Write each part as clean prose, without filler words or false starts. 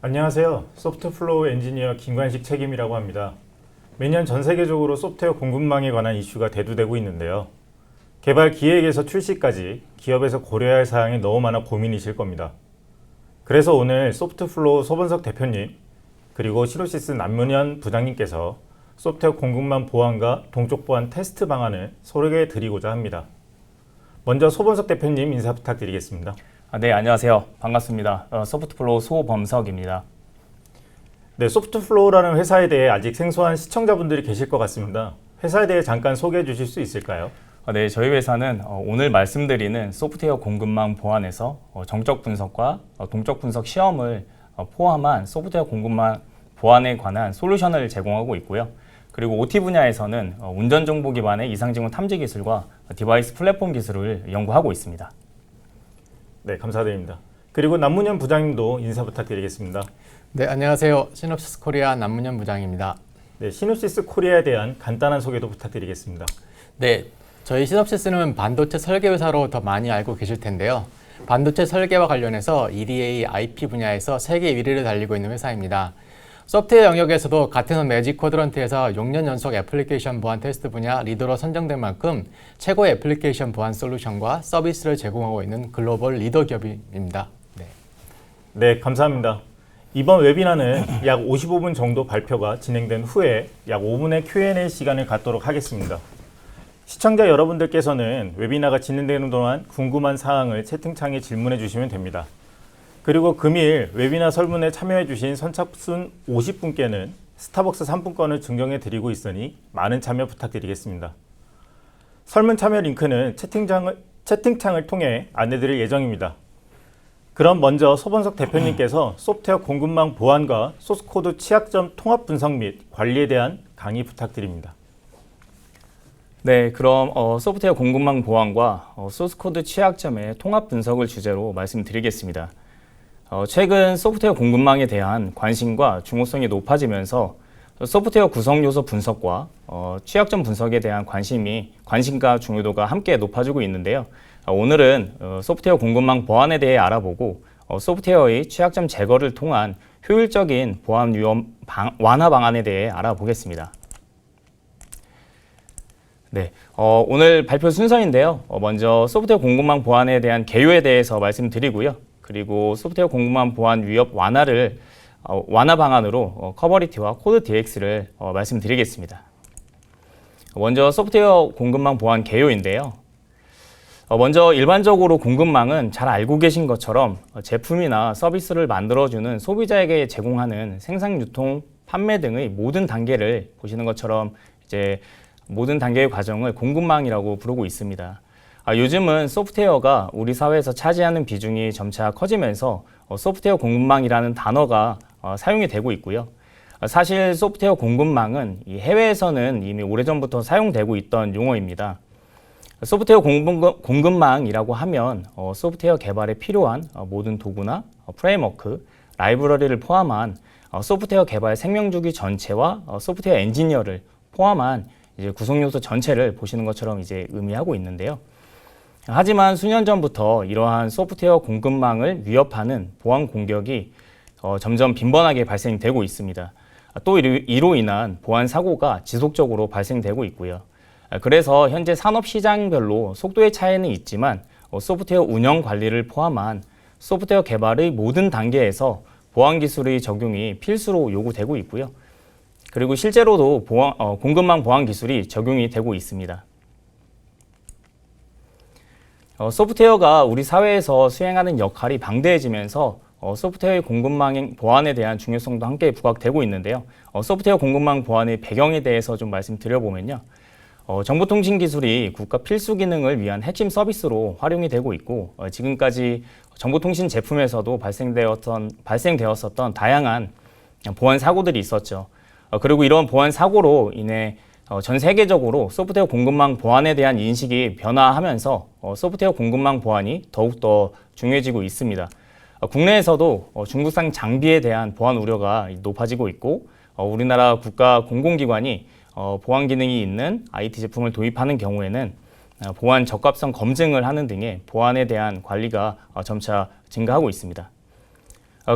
안녕하세요. 소프트플로우 엔지니어 김관식 책임이라고 합니다. 매년 전 세계적으로 소프트웨어 공급망에 관한 이슈가 대두되고 있는데요. 개발 기획에서 출시까지 기업에서 고려해야 할 사항이 너무 많아 고민이실 겁니다. 그래서 오늘 소프트플로우 소범석 대표님 그리고 시노시스 남문현 부장님께서 소프트웨어 공급망 보안과 동쪽 보안 테스트 방안을 소개해 드리고자 합니다. 먼저 소범석 대표님 인사 부탁드리겠습니다. 네, 안녕하세요. 반갑습니다. 소프트플로우 소범석입니다. 네, 소프트플로우라는 회사에 대해 아직 생소한 시청자분들이 계실 것 같습니다. 회사에 대해 잠깐 소개해 주실 수 있을까요? 네, 저희 회사는 오늘 말씀드리는 소프트웨어 공급망 보안에서 정적 분석과 동적 분석 시험을 포함한 소프트웨어 공급망 보안에 관한 솔루션을 제공하고 있고요. 그리고 OT 분야에서는 운전 정보 기반의 이상징후 탐지 기술과 디바이스 플랫폼 기술을 연구하고 있습니다. 네, 감사드립니다. 그리고 남문현 부장님도 인사 부탁드리겠습니다. 네, 안녕하세요. 시놉시스 코리아 남문현 부장입니다. 네, 시놉시스 코리아에 대한 간단한 소개도 부탁드리겠습니다. 네, 저희 시놉시스는 반도체 설계 회사로 더 많이 알고 계실 텐데요. 반도체 설계와 관련해서 EDA, IP 분야에서 세계 1위를 달리고 있는 회사입니다. 소프트웨어 영역에서도 같은 매직 쿼드런트에서 6년 연속 애플리케이션 보안 테스트 분야 리더로 선정된 만큼 최고의 애플리케이션 보안 솔루션과 서비스를 제공하고 있는 글로벌 리더 기업입니다. 네, 감사합니다. 이번 웨비나는 약 55분 정도 발표가 진행된 후에 약 5분의 Q&A 시간을 갖도록 하겠습니다. 시청자 여러분들께서는 웨비나가 진행되는 동안 궁금한 사항을 채팅창에 질문해 주시면 됩니다. 그리고 금일 웨비나 설문에 참여해 주신 선착순 50분께는 스타벅스 상품권을 증정해 드리고 있으니 많은 참여 부탁드리겠습니다. 설문 참여 링크는 채팅창을 통해 안내 드릴 예정입니다. 그럼 먼저 소범석 대표님께서 소프트웨어 공급망 보안과 소스코드 취약점 통합 분석 및 관리에 대한 강의 부탁드립니다. 네, 그럼 소프트웨어 공급망 보안과 소스코드 취약점의 통합 분석을 주제로 말씀드리겠습니다. 최근 소프트웨어 공급망에 대한 관심과 중요성이 높아지면서 소프트웨어 구성 요소 분석과 취약점 분석에 대한 관심과 중요도가 함께 높아지고 있는데요. 오늘은 소프트웨어 공급망 보안에 대해 알아보고 소프트웨어의 취약점 제거를 통한 효율적인 보안 위험 완화 방안에 대해 알아보겠습니다. 네, 오늘 발표 순서인데요. 먼저 소프트웨어 공급망 보안에 대한 개요에 대해서 말씀드리고요. 그리고 소프트웨어 공급망 보안 위협 완화 방안으로 커버리티와 코드 DX를 말씀드리겠습니다. 먼저 소프트웨어 공급망 보안 개요인데요. 먼저 일반적으로 공급망은 잘 알고 계신 것처럼 제품이나 서비스를 만들어주는 소비자에게 제공하는 생산, 유통, 판매 등의 모든 단계를 보시는 것처럼 이제 모든 단계의 과정을 공급망이라고 부르고 있습니다. 요즘은 소프트웨어가 우리 사회에서 차지하는 비중이 점차 커지면서 소프트웨어 공급망이라는 단어가 사용이 되고 있고요. 사실 소프트웨어 공급망은 해외에서는 이미 오래전부터 사용되고 있던 용어입니다. 소프트웨어 공급망이라고 하면 소프트웨어 개발에 필요한 모든 도구나 프레임워크, 라이브러리를 포함한 소프트웨어 개발 생명주기 전체와 소프트웨어 엔지니어를 포함한 이제 구성요소 전체를 보시는 것처럼 이제 의미하고 있는데요. 하지만 수년 전부터 이러한 소프트웨어 공급망을 위협하는 보안 공격이 점점 빈번하게 발생되고 있습니다. 또 이로 인한 보안 사고가 지속적으로 발생되고 있고요. 그래서 현재 산업 시장별로 속도의 차이는 있지만 소프트웨어 운영 관리를 포함한 소프트웨어 개발의 모든 단계에서 보안 기술의 적용이 필수로 요구되고 있고요. 그리고 실제로도 공급망 보안 기술이 적용이 되고 있습니다. 소프트웨어가 우리 사회에서 수행하는 역할이 방대해지면서 소프트웨어 공급망 보안에 대한 중요성도 함께 부각되고 있는데요. 소프트웨어 공급망 보안의 배경에 대해서 좀 말씀드려보면요. 정보통신 기술이 국가 필수 기능을 위한 핵심 서비스로 활용이 되고 있고 지금까지 정보통신 제품에서도 발생되었었던 다양한 보안 사고들이 있었죠. 그리고 이런 보안 사고로 인해 전 세계적으로 소프트웨어 공급망 보안에 대한 인식이 변화하면서 소프트웨어 공급망 보안이 더욱더 중요해지고 있습니다. 국내에서도 중국산 장비에 대한 보안 우려가 높아지고 있고 우리나라 국가 공공기관이 보안 기능이 있는 IT 제품을 도입하는 경우에는 보안 적합성 검증을 하는 등의 보안에 대한 관리가 점차 증가하고 있습니다.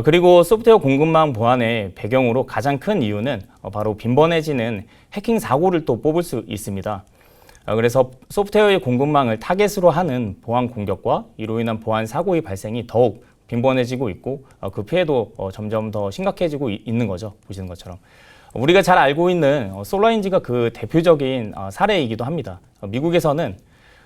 그리고 소프트웨어 공급망 보안의 배경으로 가장 큰 이유는 바로 빈번해지는 해킹 사고를 또 뽑을 수 있습니다. 그래서 소프트웨어의 공급망을 타겟으로 하는 보안 공격과 이로 인한 보안 사고의 발생이 더욱 빈번해지고 있고 그 피해도 점점 더 심각해지고 있는 거죠. 보시는 것처럼. 우리가 잘 알고 있는 솔라윈지가 그 대표적인 사례이기도 합니다. 미국에서는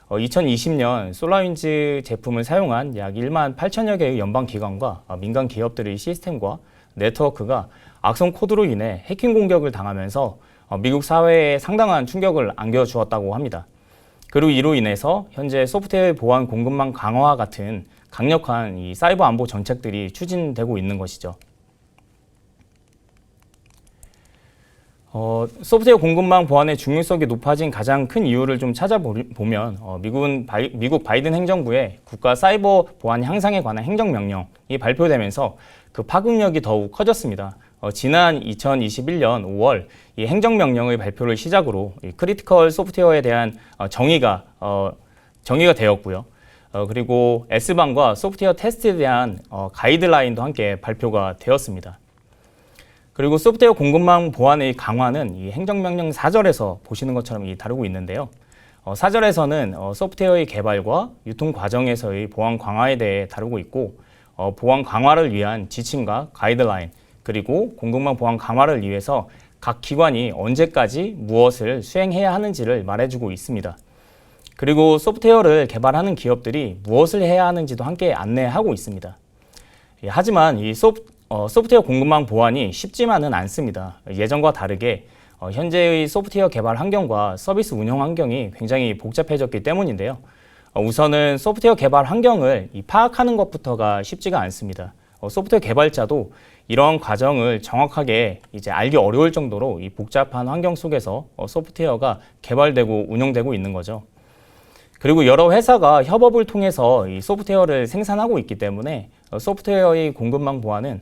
2020년 솔라윈지 제품을 사용한 약 1만 8천여 개의 연방기관과 민간 기업들의 시스템과 네트워크가 악성 코드로 인해 해킹 공격을 당하면서 미국 사회에 상당한 충격을 안겨주었다고 합니다. 그리고 이로 인해서 현재 소프트웨어 보안 공급망 강화와 같은 강력한 이 사이버 안보 정책들이 추진되고 있는 것이죠. 소프트웨어 공급망 보안의 중요성이 높아진 가장 큰 이유를 좀 찾아보면 미국 바이든 행정부의 국가 사이버 보안 향상에 관한 행정명령이 발표되면서 그 파급력이 더욱 커졌습니다. 지난 2021년 5월 이 행정명령의 발표를 시작으로 이 크리티컬 소프트웨어에 대한 정의가 되었고요. 그리고 S방과 소프트웨어 테스트에 대한 가이드라인도 함께 발표가 되었습니다. 그리고 소프트웨어 공급망 보안의 강화는 이 행정명령 4절에서 보시는 것처럼 다루고 있는데요. 4절에서는 소프트웨어의 개발과 유통 과정에서의 보안 강화에 대해 다루고 있고 보안 강화를 위한 지침과 가이드라인 그리고 공급망 보안 강화를 위해서 각 기관이 언제까지 무엇을 수행해야 하는지를 말해주고 있습니다. 그리고 소프트웨어를 개발하는 기업들이 무엇을 해야 하는지도 함께 안내하고 있습니다. 하지만 이 소프트웨어 공급망 보안이 쉽지만은 않습니다. 예전과 다르게 현재의 소프트웨어 개발 환경과 서비스 운영 환경이 굉장히 복잡해졌기 때문인데요. 우선은 소프트웨어 개발 환경을 파악하는 것부터가 쉽지가 않습니다. 소프트웨어 개발자도 이런 과정을 정확하게 알기 어려울 정도로 이 복잡한 환경 속에서 소프트웨어가 개발되고 운영되고 있는 거죠. 그리고 여러 회사가 협업을 통해서 이 소프트웨어를 생산하고 있기 때문에 소프트웨어의 공급망 보안은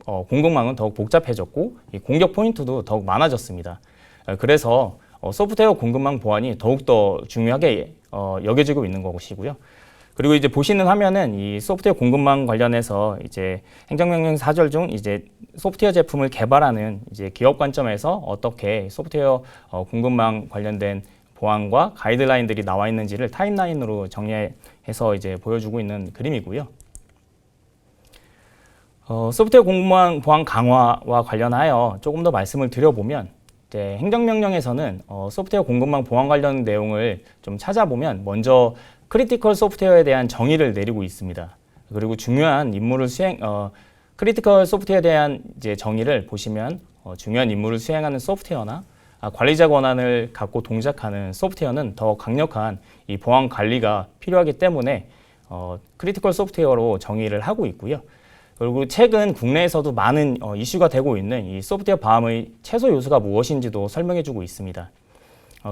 공급망은 더욱 복잡해졌고 이 공격 포인트도 더욱 많아졌습니다. 그래서 소프트웨어 공급망 보안이 더욱더 중요하게 여겨지고 있는 것이고요. 그리고 보시는 화면은 이 소프트웨어 공급망 관련해서 행정명령 4절 중 소프트웨어 제품을 개발하는 기업 관점에서 어떻게 소프트웨어 공급망 관련된 보안과 가이드라인들이 나와 있는지를 타임라인으로 정리해서 보여주고 있는 그림이고요. 소프트웨어 공급망 보안 강화와 관련하여 조금 더 말씀을 드려보면 행정명령에서는 소프트웨어 공급망 보안 관련 내용을 좀 찾아보면 먼저 크리티컬 소프트웨어에 대한 정의를 내리고 있습니다. 그리고 중요한 임무를 크리티컬 소프트웨어에 대한 정의를 보시면 중요한 임무를 수행하는 소프트웨어나 관리자 권한을 갖고 동작하는 소프트웨어는 더 강력한 이 보안 관리가 필요하기 때문에 크리티컬 소프트웨어로 정의를 하고 있고요. 그리고 최근 국내에서도 많은 이슈가 되고 있는 이 소프트웨어 보안의 최소 요소가 무엇인지도 설명해주고 있습니다.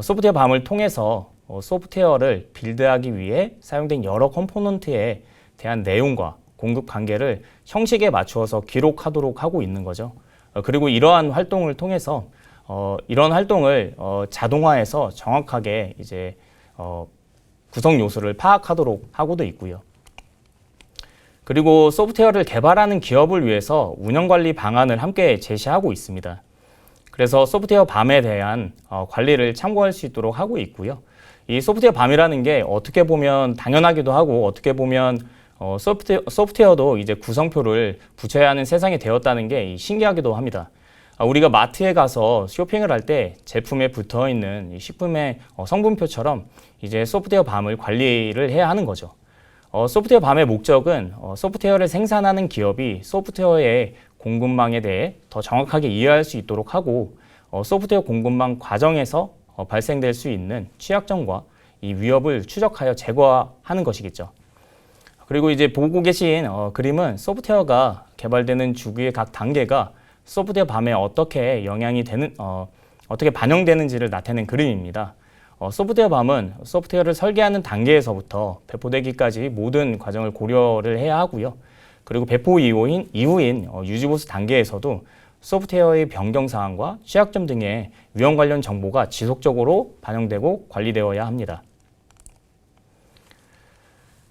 소프트웨어 보안을 통해서 소프트웨어를 빌드하기 위해 사용된 여러 컴포넌트에 대한 내용과 공급 관계를 형식에 맞추어서 기록하도록 하고 있는 거죠. 그리고 이러한 활동을 통해서 이런 활동을 자동화해서 정확하게 구성 요소를 파악하도록 하고도 있고요. 그리고 소프트웨어를 개발하는 기업을 위해서 운영관리 방안을 함께 제시하고 있습니다. 그래서 소프트웨어 밤에 대한 관리를 참고할 수 있도록 하고 있고요. 이 소프트웨어 밤이라는 게 어떻게 보면 당연하기도 하고 어떻게 보면 소프트웨어도 구성표를 붙여야 하는 세상이 되었다는 게 신기하기도 합니다. 우리가 마트에 가서 쇼핑을 할 때 제품에 붙어 있는 식품의 성분표처럼 소프트웨어 밤을 관리를 해야 하는 거죠. 소프트웨어 밤의 목적은 소프트웨어를 생산하는 기업이 소프트웨어의 공급망에 대해 더 정확하게 이해할 수 있도록 하고 소프트웨어 공급망 과정에서 발생될 수 있는 취약점과 이 위협을 추적하여 제거하는 것이겠죠. 그리고 보고 계신 그림은 소프트웨어가 개발되는 주기의 각 단계가 소프트웨어 밤에 어떻게 어떻게 반영되는지를 나타내는 그림입니다. 소프트웨어 밤은 소프트웨어를 설계하는 단계에서부터 배포되기까지 모든 과정을 고려를 해야 하고요. 그리고 배포 이후인 유지보수 단계에서도 소프트웨어의 변경 사항과 취약점 등의 위험 관련 정보가 지속적으로 반영되고 관리되어야 합니다.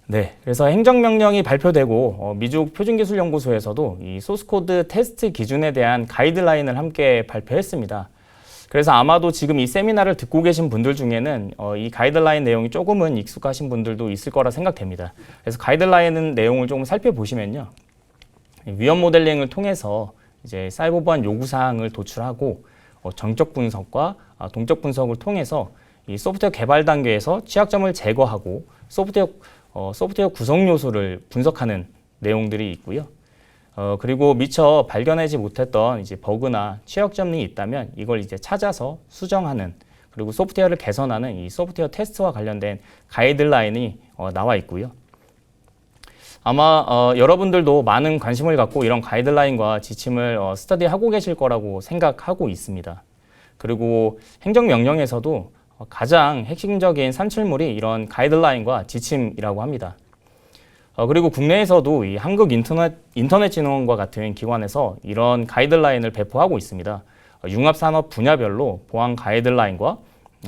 네, 그래서 행정명령이 발표되고 미국 표준기술연구소에서도 이 소스코드 테스트 기준에 대한 가이드라인을 함께 발표했습니다. 그래서 아마도 지금 이 세미나를 듣고 계신 분들 중에는 이 가이드라인 내용이 조금은 익숙하신 분들도 있을 거라 생각됩니다. 그래서 가이드라인 내용을 조금 살펴보시면요. 위험 모델링을 통해서 이제 사이버 보안 요구사항을 도출하고 정적 분석과 동적 분석을 통해서 이 소프트웨어 개발 단계에서 취약점을 제거하고 소프트웨어 구성 요소를 분석하는 내용들이 있고요. 그리고 미처 발견하지 못했던 이제 버그나 취약점이 있다면 이걸 이제 찾아서 수정하는, 그리고 소프트웨어를 개선하는 이 소프트웨어 테스트와 관련된 가이드라인이 나와 있고요. 아마 여러분들도 많은 관심을 갖고 이런 가이드라인과 지침을 스터디하고 계실 거라고 생각하고 있습니다. 그리고 행정명령에서도 가장 핵심적인 산출물이 이런 가이드라인과 지침이라고 합니다. 그리고 국내에서도 이 한국인터넷진흥원과 같은 기관에서 이런 가이드라인을 배포하고 있습니다. 융합산업 분야별로 보안 가이드라인과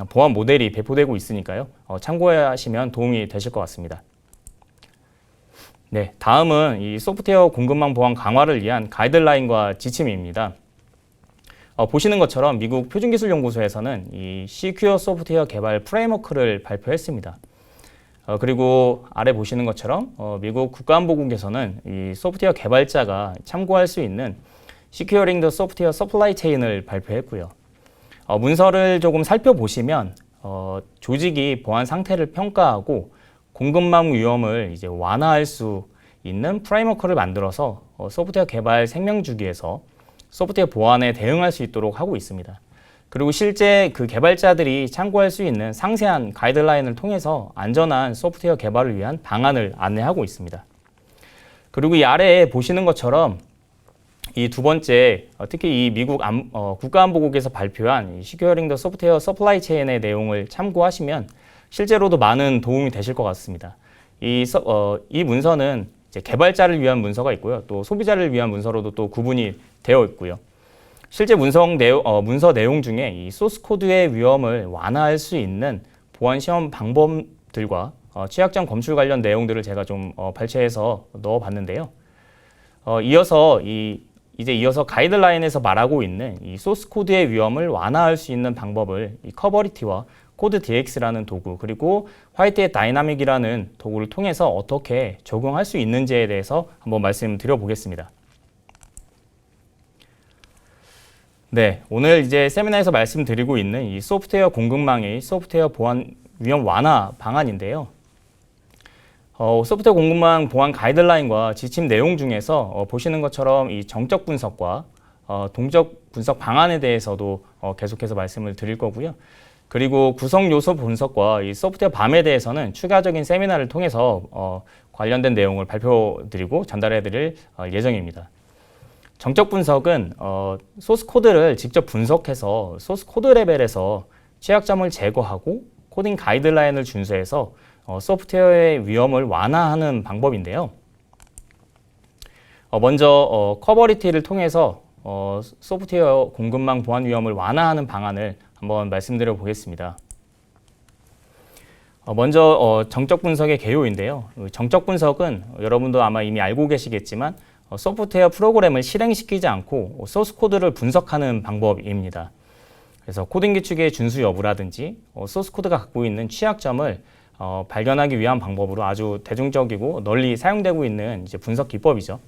보안 모델이 배포되고 있으니까요. 참고하시면 도움이 되실 것 같습니다. 네, 다음은 이 소프트웨어 공급망 보안 강화를 위한 가이드라인과 지침입니다. 보시는 것처럼 미국 표준기술연구소에서는 이 시큐어 소프트웨어 개발 프레임워크를 발표했습니다. 그리고 아래 보시는 것처럼 미국 국가안보국에서는 이 소프트웨어 개발자가 참고할 수 있는 Securing the Software Supply Chain을 발표했고요. 문서를 조금 살펴보시면 조직이 보안 상태를 평가하고 공급망 위험을 이제 완화할 수 있는 프레임워크를 만들어서 소프트웨어 개발 생명주기에서 소프트웨어 보안에 대응할 수 있도록 하고 있습니다. 그리고 실제 그 개발자들이 참고할 수 있는 상세한 가이드라인을 통해서 안전한 소프트웨어 개발을 위한 방안을 안내하고 있습니다. 그리고 이 아래에 보시는 것처럼 이 두 번째, 특히 이 미국 국가안보국에서 발표한 Securing the Software Supply Chain의 내용을 참고하시면 실제로도 많은 도움이 되실 것 같습니다. 이 문서는 이제 개발자를 위한 문서가 있고요. 또 소비자를 위한 문서로도 또 구분이 되어 있고요. 실제 문서 내용 중에 이 소스 코드의 위험을 완화할 수 있는 보안 시험 방법들과 취약점 검출 관련 내용들을 제가 좀 발췌해서 넣어봤는데요. 이어서 가이드라인에서 말하고 있는 이 소스 코드의 위험을 완화할 수 있는 방법을 이 커버리티와 코드 DX라는 도구, 그리고 화이트햇 다이나믹이라는 도구를 통해서 어떻게 적용할 수 있는지에 대해서 한번 말씀드려 보겠습니다. 네, 오늘 이제 세미나에서 말씀드리고 있는 이 소프트웨어 공급망의 소프트웨어 보안 위험 완화 방안인데요. 소프트웨어 공급망 보안 가이드라인과 지침 내용 중에서 보시는 것처럼 이 정적 분석과 동적 분석 방안에 대해서도 계속해서 말씀을 드릴 거고요. 그리고 구성 요소 분석과 이 소프트웨어 밤에 대해서는 추가적인 세미나를 통해서 관련된 내용을 발표드리고 전달해드릴 예정입니다. 정적 분석은 소스 코드를 직접 분석해서 소스 코드 레벨에서 취약점을 제거하고 코딩 가이드라인을 준수해서 소프트웨어의 위험을 완화하는 방법인데요. 먼저 커버리티를 통해서 소프트웨어 공급망 보안 위험을 완화하는 방안을 한번 말씀드려 보겠습니다. 먼저 정적 분석의 개요인데요. 정적 분석은 여러분도 아마 이미 알고 계시겠지만 소프트웨어 프로그램을 실행시키지 않고 소스 코드를 분석하는 방법입니다. 그래서 코딩 기축의 준수 여부라든지 소스 코드가 갖고 있는 취약점을 발견하기 위한 방법으로 아주 대중적이고 널리 사용되고 있는 이제 분석 기법이죠.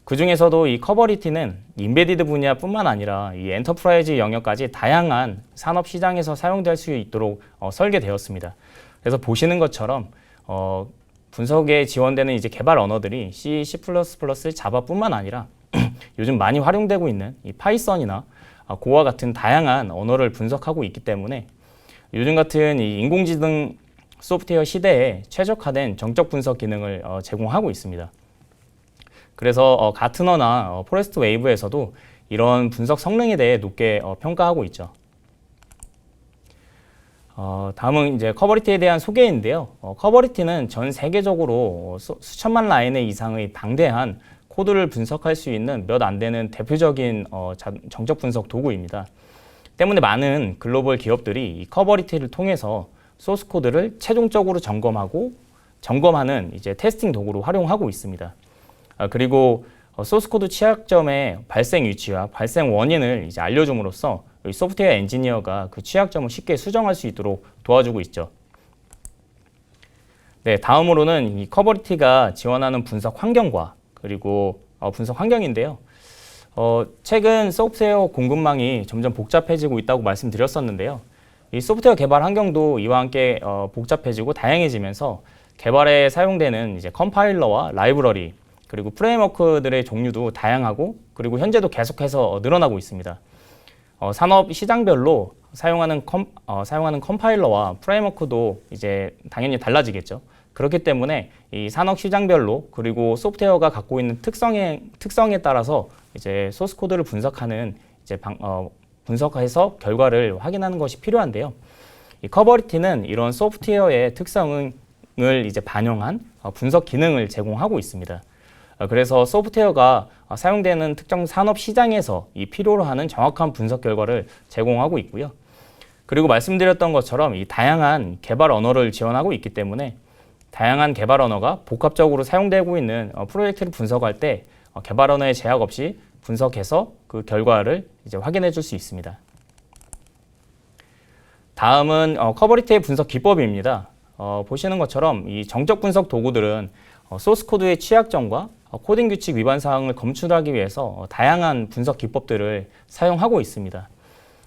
그 중에서도 이 커버리티는 인베디드 분야뿐만 아니라 이 엔터프라이즈 영역까지 다양한 산업 시장에서 사용될 수 있도록 설계되었습니다. 그래서 보시는 것처럼 분석에 지원되는 이제 개발 언어들이 C, C++, 자바뿐만 아니라 요즘 많이 활용되고 있는 이 파이썬이나 고와 같은 다양한 언어를 분석하고 있기 때문에 요즘 같은 이 인공지능 소프트웨어 시대에 최적화된 정적 분석 기능을 제공하고 있습니다. 그래서 가트너나 포레스트 웨이브에서도 이런 분석 성능에 대해 높게 평가하고 있죠. 다음은 이제 커버리티에 대한 소개인데요. 커버리티는 전 세계적으로 수천만 라인의 이상의 방대한 코드를 분석할 수 있는 몇 안 되는 대표적인 정적 분석 도구입니다. 때문에 많은 글로벌 기업들이 이 커버리티를 통해서 소스 코드를 최종적으로 점검하고 점검하는 이제 테스팅 도구로 활용하고 있습니다. 그리고 소스코드 취약점의 발생 위치와 발생 원인을 이제 알려줌으로써 소프트웨어 엔지니어가 그 취약점을 쉽게 수정할 수 있도록 도와주고 있죠. 네, 다음으로는 이 커버리티가 지원하는 분석 환경과 그리고 분석 환경인데요. 최근 소프트웨어 공급망이 점점 복잡해지고 있다고 말씀드렸었는데요. 이 소프트웨어 개발 환경도 이와 함께 복잡해지고 다양해지면서 개발에 사용되는 이제 컴파일러와 라이브러리 그리고 프레임워크들의 종류도 다양하고 그리고 현재도 계속해서 늘어나고 있습니다. 산업 시장별로 사용하는 컴파일러와 프레임워크도 이제 당연히 달라지겠죠. 그렇기 때문에 이 산업 시장별로 그리고 소프트웨어가 갖고 있는 특성에 따라서 이제 소스 코드를 분석하는 이제 분석해서 결과를 확인하는 것이 필요한데요. 이 커버리티는 이런 소프트웨어의 특성을 이제 반영한 분석 기능을 제공하고 있습니다. 그래서 소프트웨어가 사용되는 특정 산업 시장에서 이 필요로 하는 정확한 분석 결과를 제공하고 있고요. 그리고 말씀드렸던 것처럼 이 다양한 개발 언어를 지원하고 있기 때문에 다양한 개발 언어가 복합적으로 사용되고 있는 프로젝트를 분석할 때 개발 언어의 제약 없이 분석해서 그 결과를 이제 확인해 줄 수 있습니다. 다음은 커버리티의 분석 기법입니다. 보시는 것처럼 이 정적 분석 도구들은 소스 코드의 취약점과 코딩 규칙 위반 사항을 검출하기 위해서 다양한 분석 기법들을 사용하고 있습니다.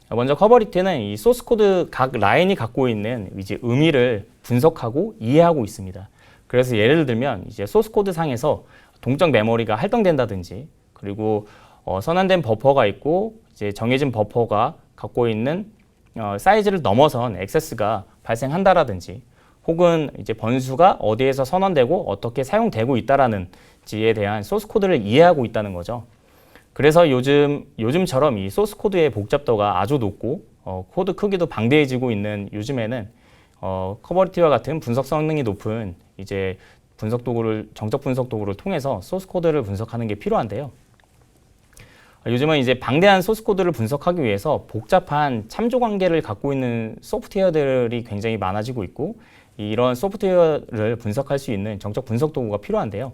먼저 커버리티는 이 소스 코드 각 라인이 갖고 있는 이제 의미를 분석하고 이해하고 있습니다. 그래서 예를 들면 이제 소스 코드 상에서 동적 메모리가 할당된다든지 그리고 선언된 버퍼가 있고 이제 정해진 버퍼가 갖고 있는 사이즈를 넘어선 액세스가 발생한다라든지 혹은 이제 번수가 어디에서 선언되고 어떻게 사용되고 있다라는 지에 대한 소스 코드를 이해하고 있다는 거죠. 그래서 요즘처럼 이 소스 코드의 복잡도가 아주 높고 코드 크기도 방대해지고 있는 요즘에는 커버리티와 같은 분석 성능이 높은 이제 정적 분석 도구를 통해서 소스 코드를 분석하는 게 필요한데요. 요즘은 이제 방대한 소스 코드를 분석하기 위해서 복잡한 참조 관계를 갖고 있는 소프트웨어들이 굉장히 많아지고 있고 이런 소프트웨어를 분석할 수 있는 정적 분석 도구가 필요한데요.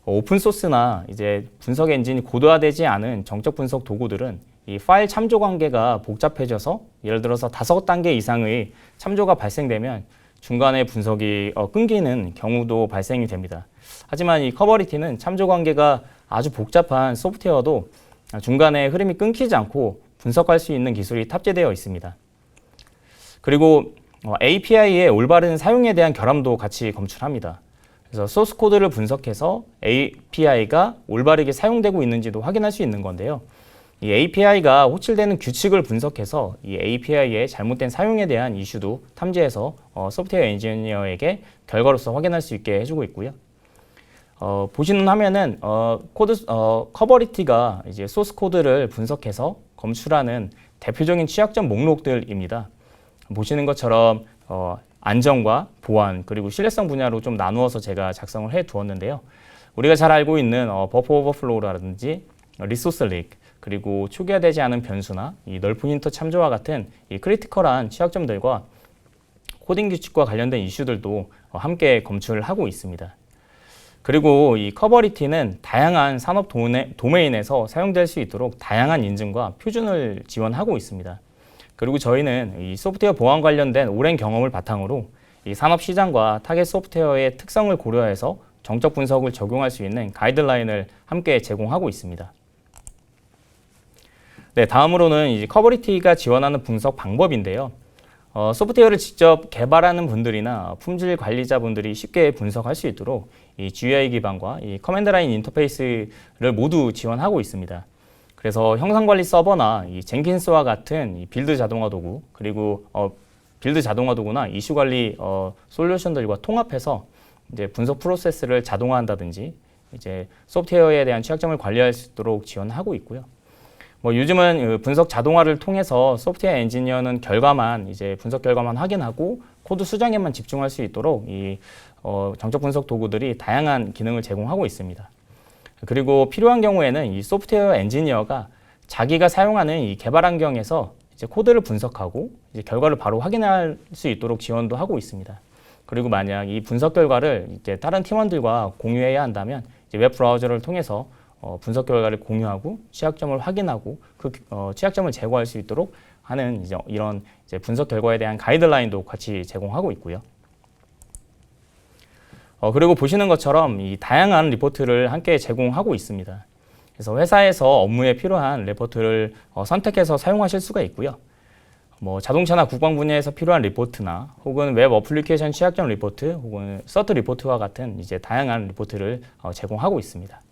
오픈 소스나 이제 분석 엔진이 고도화되지 않은 정적 분석 도구들은 이 파일 참조 관계가 복잡해져서 예를 들어서 5단계 이상의 참조가 발생되면 중간에 분석이 끊기는 경우도 발생이 됩니다. 하지만 이 커버리티는 참조 관계가 아주 복잡한 소프트웨어도 중간에 흐름이 끊기지 않고 분석할 수 있는 기술이 탑재되어 있습니다. 그리고 API의 올바른 사용에 대한 결함도 같이 검출합니다. 그래서 소스 코드를 분석해서 API가 올바르게 사용되고 있는지도 확인할 수 있는 건데요. 이 API가 호출되는 규칙을 분석해서 이 API의 잘못된 사용에 대한 이슈도 탐지해서 소프트웨어 엔지니어에게 결과로서 확인할 수 있게 해주고 있고요. 보시는 화면은 커버리티가 이제 소스 코드를 분석해서 검출하는 대표적인 취약점 목록들입니다. 보시는 것처럼 안정과 보안 그리고 신뢰성 분야로 좀 나누어서 제가 작성을 해 두었는데요. 우리가 잘 알고 있는 버퍼 오버플로우라든지 리소스 릭 그리고 초기화되지 않은 변수나 이 넓은 힌터 참조와 같은 이 크리티컬한 취약점들과 코딩 규칙과 관련된 이슈들도 함께 검출을 하고 있습니다. 그리고 이 커버리티는 다양한 산업 도메인에서 사용될 수 있도록 다양한 인증과 표준을 지원하고 있습니다. 그리고 저희는 이 소프트웨어 보안 관련된 오랜 경험을 바탕으로 이 산업 시장과 타겟 소프트웨어의 특성을 고려해서 정적 분석을 적용할 수 있는 가이드라인을 함께 제공하고 있습니다. 네, 다음으로는 이제 커버리티가 지원하는 분석 방법인데요. 소프트웨어를 직접 개발하는 분들이나 품질 관리자분들이 쉽게 분석할 수 있도록 이 GUI 기반과 이 커맨드 라인 인터페이스를 모두 지원하고 있습니다. 그래서 형상관리 서버나 이 젠킨스와 같은 이 빌드 자동화 도구 그리고 빌드 자동화 도구나 이슈 관리 솔루션들과 통합해서 이제 분석 프로세스를 자동화한다든지 이제 소프트웨어에 대한 취약점을 관리할 수 있도록 지원하고 있고요. 요즘은 분석 자동화를 통해서 소프트웨어 엔지니어는 분석 결과만 확인하고 코드 수정에만 집중할 수 있도록 이 정적 분석 도구들이 다양한 기능을 제공하고 있습니다. 그리고 필요한 경우에는 이 소프트웨어 엔지니어가 자기가 사용하는 이 개발 환경에서 이제 코드를 분석하고 이제 결과를 바로 확인할 수 있도록 지원도 하고 있습니다. 그리고 만약 이 분석 결과를 이제 다른 팀원들과 공유해야 한다면 이제 웹 브라우저를 통해서 분석 결과를 공유하고 취약점을 확인하고 그 취약점을 제거할 수 있도록 하는 이런 분석 결과에 대한 가이드라인도 같이 제공하고 있고요. 그리고 보시는 것처럼 이 다양한 리포트를 함께 제공하고 있습니다. 그래서 회사에서 업무에 필요한 리포트를 선택해서 사용하실 수가 있고요. 뭐 자동차나 국방 분야에서 필요한 리포트나 혹은 웹 어플리케이션 취약점 리포트 혹은 서트 리포트와 같은 이제 다양한 리포트를 제공하고 있습니다.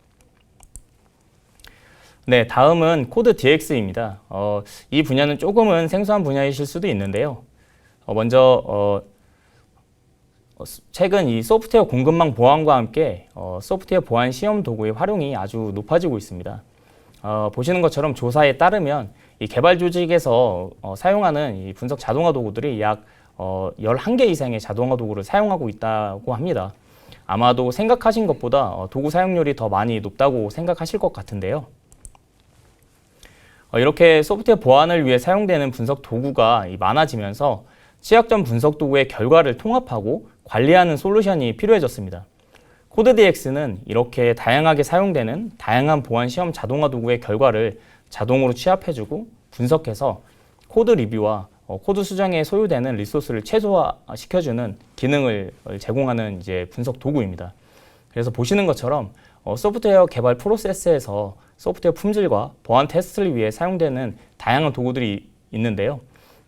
네, 다음은 코드 DX입니다. 이 분야는 조금은 생소한 분야이실 수도 있는데요. 먼저 최근 이 소프트웨어 공급망 보안과 함께 소프트웨어 보안 시험 도구의 활용이 아주 높아지고 있습니다. 보시는 것처럼 조사에 따르면 이 개발 조직에서 사용하는 이 분석 자동화 도구들이 약 11개 이상의 자동화 도구를 사용하고 있다고 합니다. 아마도 생각하신 것보다 도구 사용률이 더 많이 높다고 생각하실 것 같은데요. 이렇게 소프트웨어 보안을 위해 사용되는 분석 도구가 많아지면서 취약점 분석 도구의 결과를 통합하고 관리하는 솔루션이 필요해졌습니다. 코드DX는 이렇게 다양하게 사용되는 다양한 보안 시험 자동화 도구의 결과를 자동으로 취합해주고 분석해서 코드 리뷰와 코드 수정에 소요되는 리소스를 최소화시켜주는 기능을 제공하는 이제 분석 도구입니다. 그래서 보시는 것처럼 소프트웨어 개발 프로세스에서 소프트웨어 품질과 보안 테스트를 위해 사용되는 다양한 도구들이 있는데요.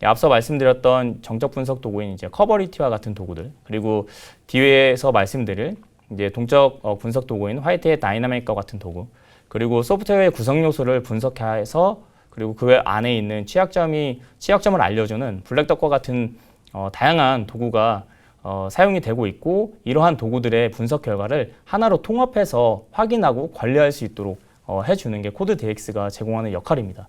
앞서 말씀드렸던 정적 분석 도구인 이제 커버리티와 같은 도구들, 그리고 뒤에서 말씀드릴 이제 동적 분석 도구인 화이트햇 다이나믹과 같은 도구, 그리고 소프트웨어의 구성 요소를 분석해서 그리고 그 안에 있는 취약점을 알려주는 블랙덕과 같은 다양한 도구가 사용이 되고 있고, 이러한 도구들의 분석 결과를 하나로 통합해서 확인하고 관리할 수 있도록 해주는 게 코드DX가 제공하는 역할입니다.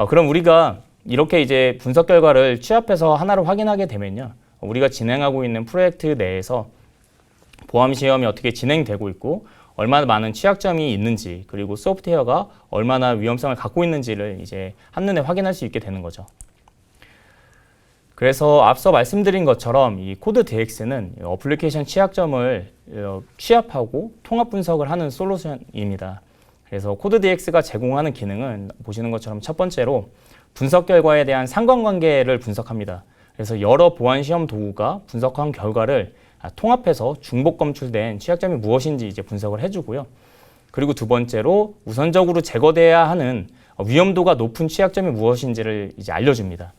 그럼 우리가 이렇게 이제 분석 결과를 취합해서 하나로 확인하게 되면요, 우리가 진행하고 있는 프로젝트 내에서 보안 시험이 어떻게 진행되고 있고 얼마나 많은 취약점이 있는지, 그리고 소프트웨어가 얼마나 위험성을 갖고 있는지를 이제 한눈에 확인할 수 있게 되는 거죠. 그래서 앞서 말씀드린 것처럼 이 코드DX는 어플리케이션 취약점을 취합하고 통합 분석을 하는 솔루션입니다. 그래서 코드DX가 제공하는 기능은 보시는 것처럼 첫 번째로 분석 결과에 대한 상관관계를 분석합니다. 그래서 여러 보안 시험 도구가 분석한 결과를 통합해서 중복 검출된 취약점이 무엇인지 이제 분석을 해주고요. 그리고 두 번째로 우선적으로 제거돼야 하는 위험도가 높은 취약점이 무엇인지를 이제 알려줍니다.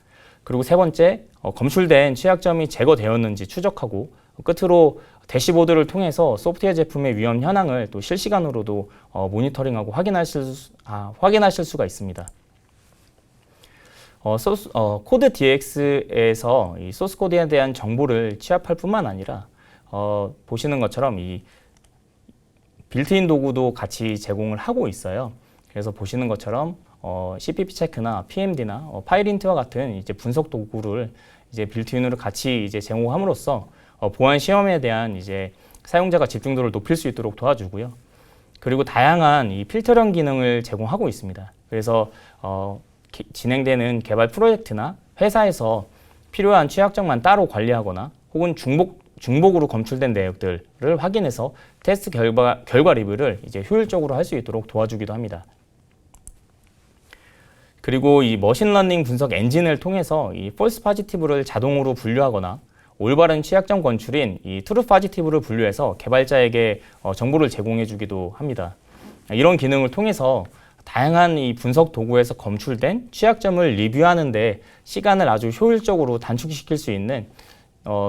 그리고 세 번째, 검출된 취약점이 제거되었는지 추적하고, 끝으로 대시보드를 통해서 소프트웨어 제품의 위험 현황을 또 실시간으로도 모니터링하고 확인하실 수가 있습니다. 코드DX에서 이 소스 코드에 대한 정보를 취합할 뿐만 아니라 보시는 것처럼 이 빌트인 도구도 같이 제공을 하고 있어요. 그래서 보시는 것처럼 CPP 체크나 PMD나 파일인트와 같은 이제 분석 도구를 이제 빌트인으로 같이 이제 제공함으로써 보안 시험에 대한 이제 사용자가 집중도를 높일 수 있도록 도와주고요. 그리고 다양한 이 필터링 기능을 제공하고 있습니다. 그래서 진행되는 개발 프로젝트나 회사에서 필요한 취약점만 따로 관리하거나 혹은 중복으로 검출된 내역들을 확인해서 테스트 결과 리뷰를 이제 효율적으로 할 수 있도록 도와주기도 합니다. 그리고 이 머신러닝 분석 엔진을 통해서 이 폴스 파지티브를 자동으로 분류하거나 올바른 취약점 건출인 이 트루 파지티브를 분류해서 개발자에게 정보를 제공해 주기도 합니다. 이런 기능을 통해서 다양한 이 분석 도구에서 검출된 취약점을 리뷰하는 데 시간을 아주 효율적으로 단축시킬 수 있는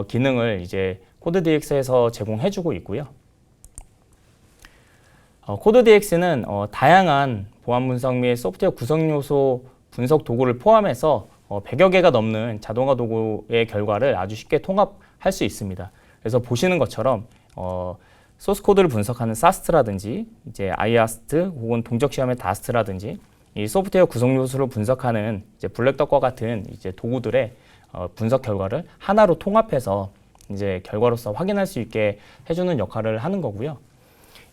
기능을 이제 코드DX에서 제공해 주고 있고요. 코드DX는 다양한 보안 분석 및 소프트웨어 구성 요소 분석 도구를 포함해서 100여 개가 넘는 자동화 도구의 결과를 아주 쉽게 통합할 수 있습니다. 그래서 보시는 것처럼 소스 코드를 분석하는 사스트라든지 이제 아이아스트 혹은 동적 시험의 다스트라든지 이 소프트웨어 구성 요소를 분석하는 이제 블랙덕과 같은 이제 도구들의 분석 결과를 하나로 통합해서 이제 결과로서 확인할 수 있게 해주는 역할을 하는 거고요.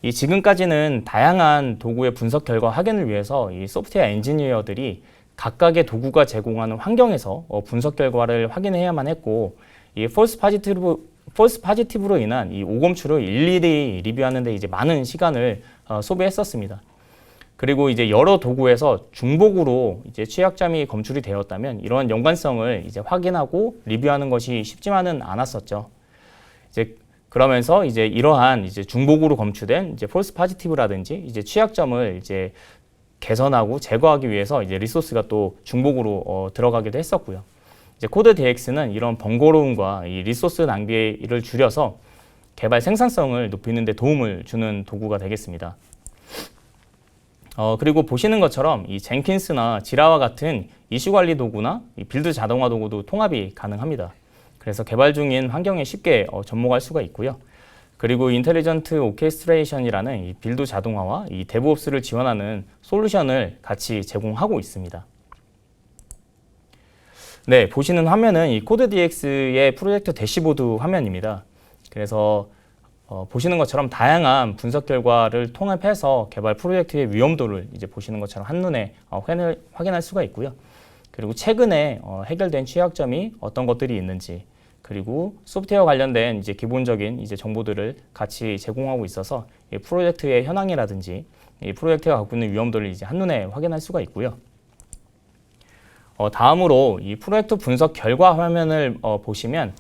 이 지금까지는 다양한 도구의 분석 결과 확인을 위해서 이 소프트웨어 엔지니어들이 각각의 도구가 제공하는 환경에서 분석 결과를 확인해야만 했고, 이 폴스 폴스 파지티브로 인한 이 오검출을 일일이 리뷰하는데 이제 많은 시간을 소비했었습니다. 그리고 이제 여러 도구에서 중복으로 이제 취약점이 검출이 되었다면 이러한 연관성을 이제 확인하고 리뷰하는 것이 쉽지만은 않았었죠. 이제 그러면서 이제 이러한 이제 중복으로 검출된 이제 폴스 파지티브라든지 이제 취약점을 이제 개선하고 제거하기 위해서 이제 리소스가 또 중복으로 들어가기도 했었고요. 이제 코드 DX는 이런 번거로움과 이 리소스 낭비를 줄여서 개발 생산성을 높이는 데 도움을 주는 도구가 되겠습니다. 그리고 보시는 것처럼 이 젠킨스나 지라와 같은 이슈 관리 도구나 이 빌드 자동화 도구도 통합이 가능합니다. 그래서 개발 중인 환경에 쉽게 접목할 수가 있고요. 그리고 인텔리전트 오케스트레이션이라는 이 빌드 자동화와 이 데브옵스를 지원하는 솔루션을 같이 제공하고 있습니다. 네, 보시는 화면은 이 코드 DX의 프로젝트 대시보드 화면입니다. 그래서 보시는 것처럼 다양한 분석 결과를 통합해서 개발 프로젝트의 위험도를 이제 보시는 것처럼 한눈에 확인할 수가 있고요. 그리고 최근에 해결된 취약점이 어떤 것들이 있는지, 그리고 소프트웨어 관련된 이제 기본적인 이제 정보들을 같이 제공하고 있어서 이 프로젝트의 현황이라든지 이 프로젝트가 갖고 있는 위험도를 이제 한눈에 확인할 수가 있고요. 다음으로 이 프로젝트 분석 결과 화면을 보시면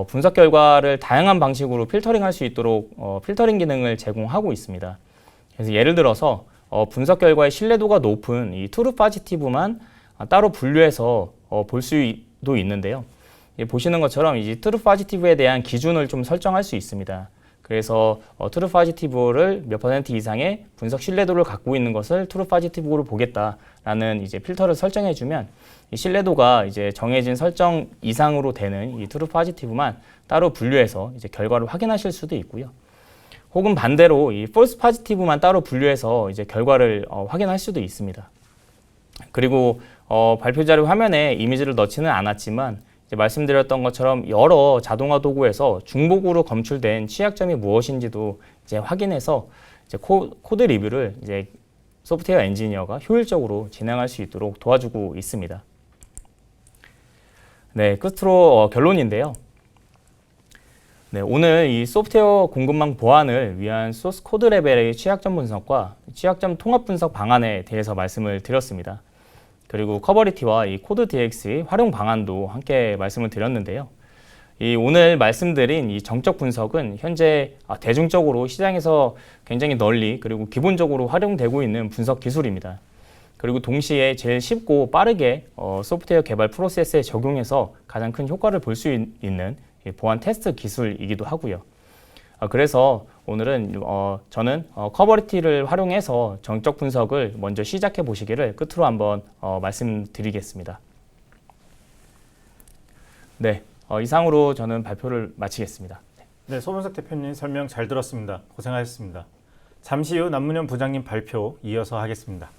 분석 결과를 다양한 방식으로 필터링할 수 있도록 필터링 기능을 제공하고 있습니다. 그래서 예를 들어서 분석 결과의 신뢰도가 높은 이 트루 파지티브만 따로 분류해서 볼 수도 있는데요. 보시는 것처럼 이제 트루 파지티브에 대한 기준을 좀 설정할 수 있습니다. 그래서 트루 파지티브를 몇 퍼센트 이상의 분석 신뢰도를 갖고 있는 것을 트루 파지티브로 보겠다라는 이제 필터를 설정해주면 이 신뢰도가 이제 정해진 설정 이상으로 되는 이 트루 파지티브만 따로 분류해서 이제 결과를 확인하실 수도 있고요. 혹은 반대로 이 폴스 파지티브만 따로 분류해서 이제 결과를 확인할 수도 있습니다. 그리고 발표 자료 화면에 이미지를 넣지는 않았지만 이제 말씀드렸던 것처럼 여러 자동화 도구에서 중복으로 검출된 취약점이 무엇인지도 이제 확인해서 이제 코드 리뷰를 이제 소프트웨어 엔지니어가 효율적으로 진행할 수 있도록 도와주고 있습니다. 네, 끝으로 결론인데요. 네, 오늘 이 소프트웨어 공급망 보안을 위한 소스 코드 레벨의 취약점 분석과 취약점 통합 분석 방안에 대해서 말씀을 드렸습니다. 그리고 커버리티와 이 코드 DX의 활용 방안도 함께 말씀을 드렸는데요. 이 오늘 말씀드린 이 정적 분석은 현재 대중적으로 시장에서 굉장히 널리 그리고 기본적으로 활용되고 있는 분석 기술입니다. 그리고 동시에 제일 쉽고 빠르게 소프트웨어 개발 프로세스에 적용해서 가장 큰 효과를 볼 수 있는 보안 테스트 기술이기도 하고요. 그래서 오늘은 저는 커버리티를 활용해서 정적 분석을 먼저 시작해 보시기를 끝으로 한번 말씀드리겠습니다. 네, 이상으로 저는 발표를 마치겠습니다. 네, 소분석 대표님 설명 잘 들었습니다. 고생하셨습니다. 잠시 후 남문현 부장님 발표 이어서 하겠습니다.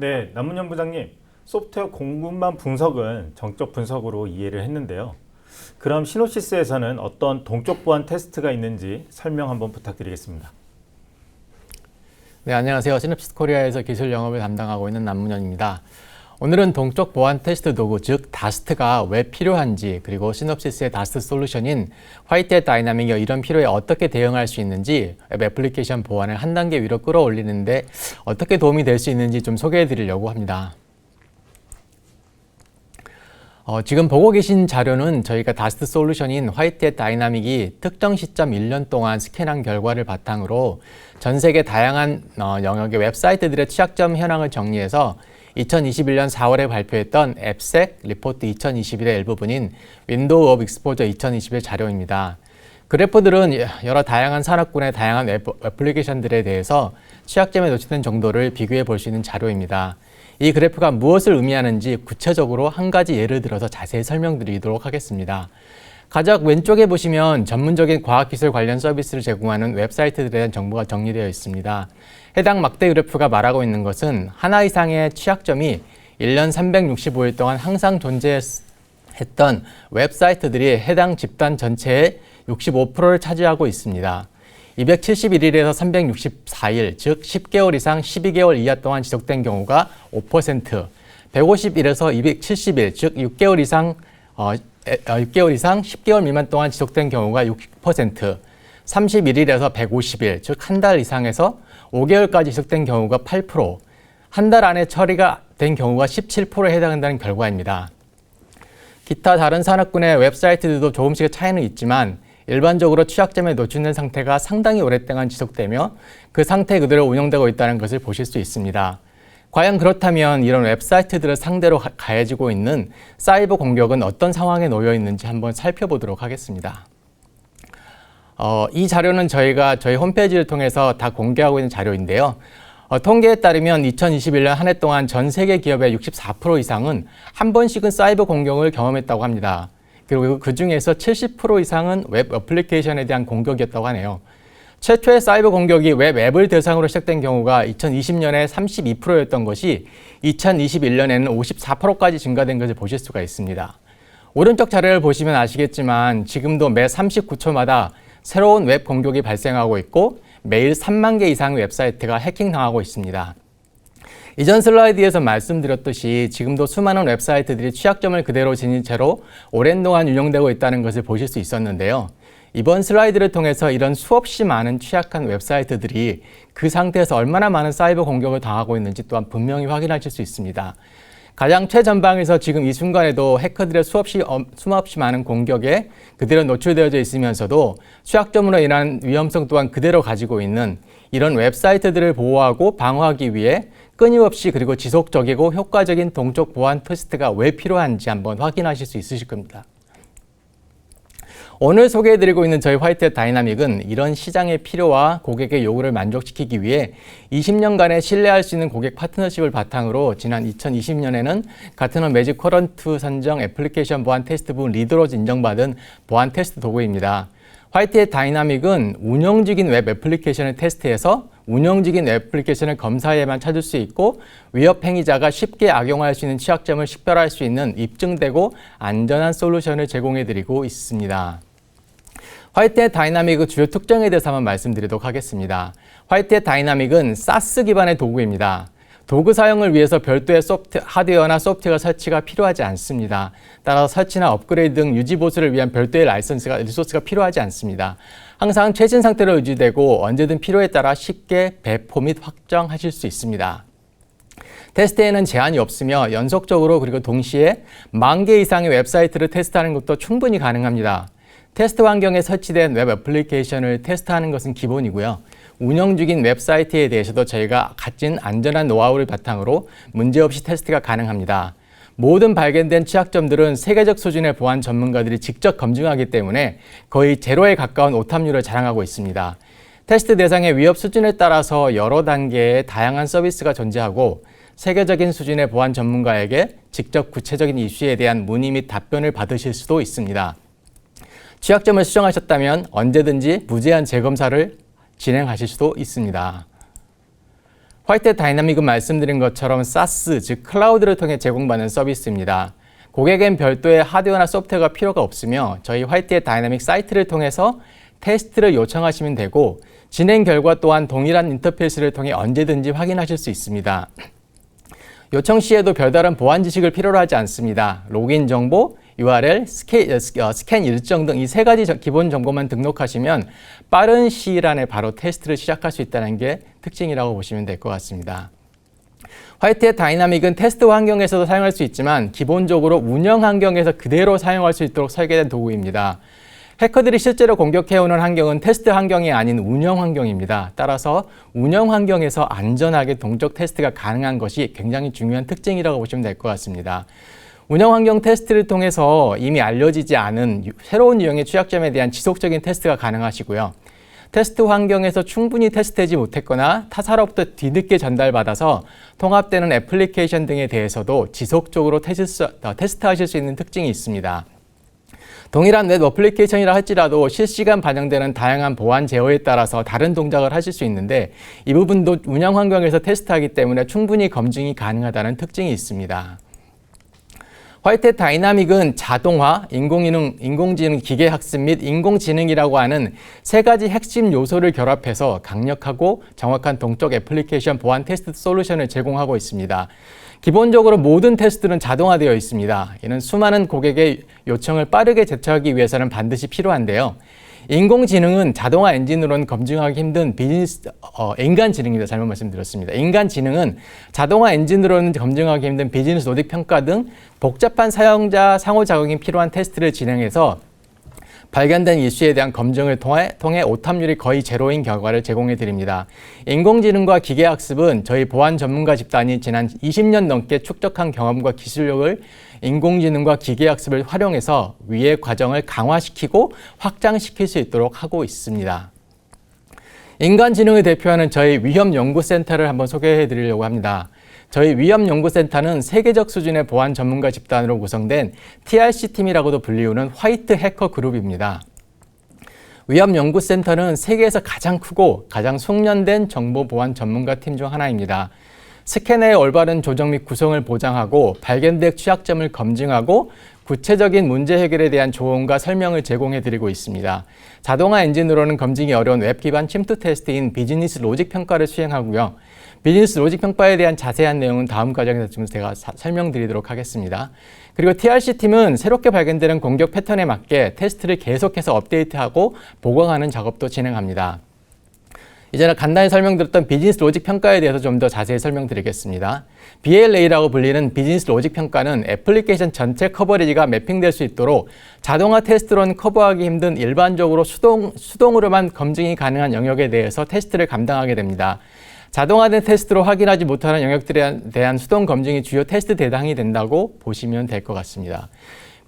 네, 남문현 부장님. 소프트웨어 공급망 분석은 정적 분석으로 이해를 했는데요. 그럼 시놉시스에서는 어떤 동적 보안 테스트가 있는지 설명 한번 부탁드리겠습니다. 네, 안녕하세요. 시놉시스 코리아에서 기술 영업을 담당하고 있는 남문현입니다. 오늘은 동적 보안 테스트 도구, 즉 다스트가 왜 필요한지, 그리고 시놉시스의 다스트 솔루션인 화이트햇 다이나믹이 이런 필요에 어떻게 대응할 수 있는지, 웹 애플리케이션 보안을 한 단계 위로 끌어올리는데 어떻게 도움이 될 수 있는지 좀 소개해 드리려고 합니다. 지금 보고 계신 자료는 저희가 다스트 솔루션인 화이트햇 다이나믹이 특정 시점 1년 동안 스캔한 결과를 바탕으로 전 세계 다양한 영역의 웹사이트들의 취약점 현황을 정리해서 2021년 4월에 발표했던 앱색 리포트 2021의 일부분인 윈도우 오브 익스포저 2021 자료입니다. 그래프들은 여러 다양한 산업군의 다양한 웹 애플리케이션들에 대해서 취약점에 노출된 정도를 비교해 볼 수 있는 자료입니다. 이 그래프가 무엇을 의미하는지 구체적으로 한 가지 예를 들어서 자세히 설명드리도록 하겠습니다. 가장 왼쪽에 보시면 전문적인 과학기술 관련 서비스를 제공하는 웹사이트들에 대한 정보가 정리되어 있습니다. 해당 막대 그래프가 말하고 있는 것은 하나 이상의 취약점이 1년 365일 동안 항상 존재했던 웹사이트들이 해당 집단 전체의 65%를 차지하고 있습니다. 271일에서 364일, 즉 10개월 이상 12개월 이하 동안 지속된 경우가 5%, 150일에서 270일, 즉 6개월 이상 10개월 미만 동안 지속된 경우가 60%, 31일에서 150일, 즉 한 달 이상에서 5개월까지 지속된 경우가 8%, 한 달 안에 처리가 된 경우가 17%에 해당한다는 결과입니다. 기타 다른 산업군의 웹사이트들도 조금씩의 차이는 있지만 일반적으로 취약점에 노출된 상태가 상당히 오랫동안 지속되며 그 상태 그대로 운영되고 있다는 것을 보실 수 있습니다. 과연 그렇다면 이런 웹사이트들을 상대로 가해지고 있는 사이버 공격은 어떤 상황에 놓여 있는지 한번 살펴보도록 하겠습니다. 이 자료는 저희가 저희 홈페이지를 통해서 다 공개하고 있는 자료인데요. 통계에 따르면 2021년 한 해 동안 전 세계 기업의 64% 이상은 한 번씩은 사이버 공격을 경험했다고 합니다. 그리고 그 중에서 70% 이상은 웹 애플리케이션에 대한 공격이었다고 하네요. 최초의 사이버 공격이 웹 앱을 대상으로 시작된 경우가 2020년에 32%였던 것이 2021년에는 54%까지 증가된 것을 보실 수가 있습니다. 오른쪽 자료를 보시면 아시겠지만 지금도 매 39초마다 새로운 웹 공격이 발생하고 있고 매일 3만 개 이상의 웹사이트가 해킹당하고 있습니다. 이전 슬라이드에서 말씀드렸듯이 지금도 수많은 웹사이트들이 취약점을 그대로 지닌 채로 오랜 동안 운영되고 있다는 것을 보실 수 있었는데요. 이번 슬라이드를 통해서 이런 수없이 많은 취약한 웹사이트들이 그 상태에서 얼마나 많은 사이버 공격을 당하고 있는지 또한 분명히 확인하실 수 있습니다. 가장 최전방에서 지금 이 순간에도 해커들의 수없이 많은 공격에 그대로 노출되어져 있으면서도 취약점으로 인한 위험성 또한 그대로 가지고 있는 이런 웹사이트들을 보호하고 방어하기 위해 끊임없이 그리고 지속적이고 효과적인 동적 보안 테스트가 왜 필요한지 한번 확인하실 수 있으실 겁니다. 오늘 소개해드리고 있는 저희 화이트햇 다이나믹은 이런 시장의 필요와 고객의 요구를 만족시키기 위해 20년간의 신뢰할 수 있는 고객 파트너십을 바탕으로 지난 2020년에는 가트너 매직 쿼런트 선정 애플리케이션 보안 테스트 부분 리더로 인정받은 보안 테스트 도구입니다. 화이트햇 다이나믹은 운영 중인 웹 애플리케이션을 테스트해서 운영 중인 애플리케이션을 검사해야만 찾을 수 있고 위협 행위자가 쉽게 악용할 수 있는 취약점을 식별할 수 있는 입증되고 안전한 솔루션을 제공해드리고 있습니다. 화이트햇 다이나믹의 주요 특징에 대해서 한번 말씀드리도록 하겠습니다. 화이트햇 다이나믹은 SaaS 기반의 도구입니다. 도구 사용을 위해서 별도의 하드웨어나 소프트웨어 설치가 필요하지 않습니다. 따라서 설치나 업그레이드 등 유지 보수를 위한 별도의 리소스가 필요하지 않습니다. 항상 최신 상태로 유지되고 언제든 필요에 따라 쉽게 배포 및 확정하실 수 있습니다. 테스트에는 제한이 없으며 연속적으로 그리고 동시에 10,000개 이상의 웹사이트를 테스트하는 것도 충분히 가능합니다. 테스트 환경에 설치된 웹 애플리케이션을 테스트하는 것은 기본이고요. 운영 중인 웹사이트에 대해서도 저희가 가진 안전한 노하우를 바탕으로 문제없이 테스트가 가능합니다. 모든 발견된 취약점들은 세계적 수준의 보안 전문가들이 직접 검증하기 때문에 거의 제로에 가까운 오탐률을 자랑하고 있습니다. 테스트 대상의 위협 수준에 따라서 여러 단계의 다양한 서비스가 존재하고 세계적인 수준의 보안 전문가에게 직접 구체적인 이슈에 대한 문의 및 답변을 받으실 수도 있습니다. 취약점을 수정하셨다면 언제든지 무제한 재검사를 진행하실 수도 있습니다. 화이트햇 다이나믹은 말씀드린 것처럼 SaaS, 즉 클라우드를 통해 제공받는 서비스입니다. 고객엔 별도의 하드웨어나 소프트웨어가 필요가 없으며 저희 화이트햇 다이나믹 사이트를 통해서 테스트를 요청하시면 되고 진행 결과 또한 동일한 인터페이스를 통해 언제든지 확인하실 수 있습니다. 요청 시에도 별다른 보안 지식을 필요로 하지 않습니다. 로그인 정보, URL, 스캔 일정 등 이 세 가지 기본 정보만 등록하시면 빠른 시일 안에 바로 테스트를 시작할 수 있다는 게 특징이라고 보시면 될 것 같습니다. 화이트햇 다이나믹은 테스트 환경에서도 사용할 수 있지만 기본적으로 운영 환경에서 그대로 사용할 수 있도록 설계된 도구입니다. 해커들이 실제로 공격해오는 환경은 테스트 환경이 아닌 운영 환경입니다. 따라서 운영 환경에서 안전하게 동적 테스트가 가능한 것이 굉장히 중요한 특징이라고 보시면 될 것 같습니다. 운영 환경 테스트를 통해서 이미 알려지지 않은 새로운 유형의 취약점에 대한 지속적인 테스트가 가능하시고요. 테스트 환경에서 충분히 테스트하지 못했거나 타사로부터 뒤늦게 전달받아서 통합되는 애플리케이션 등에 대해서도 지속적으로 테스트하실 수 있는 특징이 있습니다. 동일한 웹 어플리케이션이라 할지라도 실시간 반영되는 다양한 보안 제어에 따라서 다른 동작을 하실 수 있는데 이 부분도 운영 환경에서 테스트하기 때문에 충분히 검증이 가능하다는 특징이 있습니다. 화이트햇 다이나믹은 자동화, 인공지능 기계학습 및 인공지능이라고 하는 세 가지 핵심 요소를 결합해서 강력하고 정확한 동적 애플리케이션 보안 테스트 솔루션을 제공하고 있습니다. 기본적으로 모든 테스트는 자동화되어 있습니다. 이는 수많은 고객의 요청을 빠르게 제출하기 위해서는 반드시 필요한데요. 인공지능은 자동화 엔진으로는 검증하기 힘든 인간지능입니다. 잘못 말씀드렸습니다. 인간지능은 자동화 엔진으로는 검증하기 힘든 비즈니스 로직 평가 등 복잡한 사용자 상호작용이 필요한 테스트를 진행해서 발견된 이슈에 대한 검증을 통해 오탑률이 거의 제로인 결과를 제공해 드립니다. 인공지능과 기계학습은 저희 보안 전문가 집단이 지난 20년 넘게 축적한 경험과 기술력을 인공지능과 기계학습을 활용해서 위의 과정을 강화시키고 확장시킬 수 있도록 하고 있습니다. 인간지능을 대표하는 저희 위협연구센터를 한번 소개해 드리려고 합니다. 저희 위협연구센터는 세계적 수준의 보안 전문가 집단으로 구성된 TRC팀이라고도 불리우는 화이트 해커 그룹입니다. 위협연구센터는 세계에서 가장 크고 가장 숙련된 정보보안 전문가 팀 중 하나입니다. 스캐너의 올바른 조정 및 구성을 보장하고 발견된 취약점을 검증하고 구체적인 문제 해결에 대한 조언과 설명을 제공해 드리고 있습니다. 자동화 엔진으로는 검증이 어려운 웹 기반 침투 테스트인 비즈니스 로직 평가를 수행하고요. 비즈니스 로직 평가에 대한 자세한 내용은 다음 과정에서 좀 제가 설명드리도록 하겠습니다. 그리고 TRC팀은 새롭게 발견되는 공격 패턴에 맞게 테스트를 계속해서 업데이트하고 보강하는 작업도 진행합니다. 이제는 간단히 설명드렸던 비즈니스 로직 평가에 대해서 좀 더 자세히 설명드리겠습니다. BLA라고 불리는 비즈니스 로직 평가는 애플리케이션 전체 커버리지가 매핑될 수 있도록 자동화 테스트로는 커버하기 힘든 일반적으로 수동으로만 검증이 가능한 영역에 대해서 테스트를 감당하게 됩니다. 자동화된 테스트로 확인하지 못하는 영역들에 대한 수동 검증이 주요 테스트 대상이 된다고 보시면 될 것 같습니다.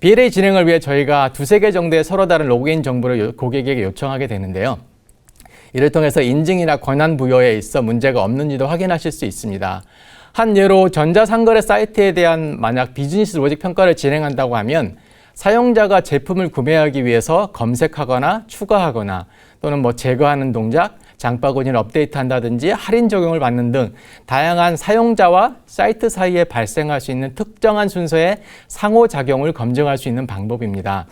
BLA 진행을 위해 저희가 두세 개 정도의 서로 다른 로그인 정보를 고객에게 요청하게 되는데요. 이를 통해서 인증이나 권한 부여에 있어 문제가 없는지도 확인하실 수 있습니다. 한 예로 전자상거래 사이트에 대한 만약 비즈니스 로직 평가를 진행한다고 하면 사용자가 제품을 구매하기 위해서 검색하거나 추가하거나 또는 제거하는 동작, 장바구니를 업데이트한다든지 할인 적용을 받는 등 다양한 사용자와 사이트 사이에 발생할 수 있는 특정한 순서의 상호작용을 검증할 수 있는 방법입니다.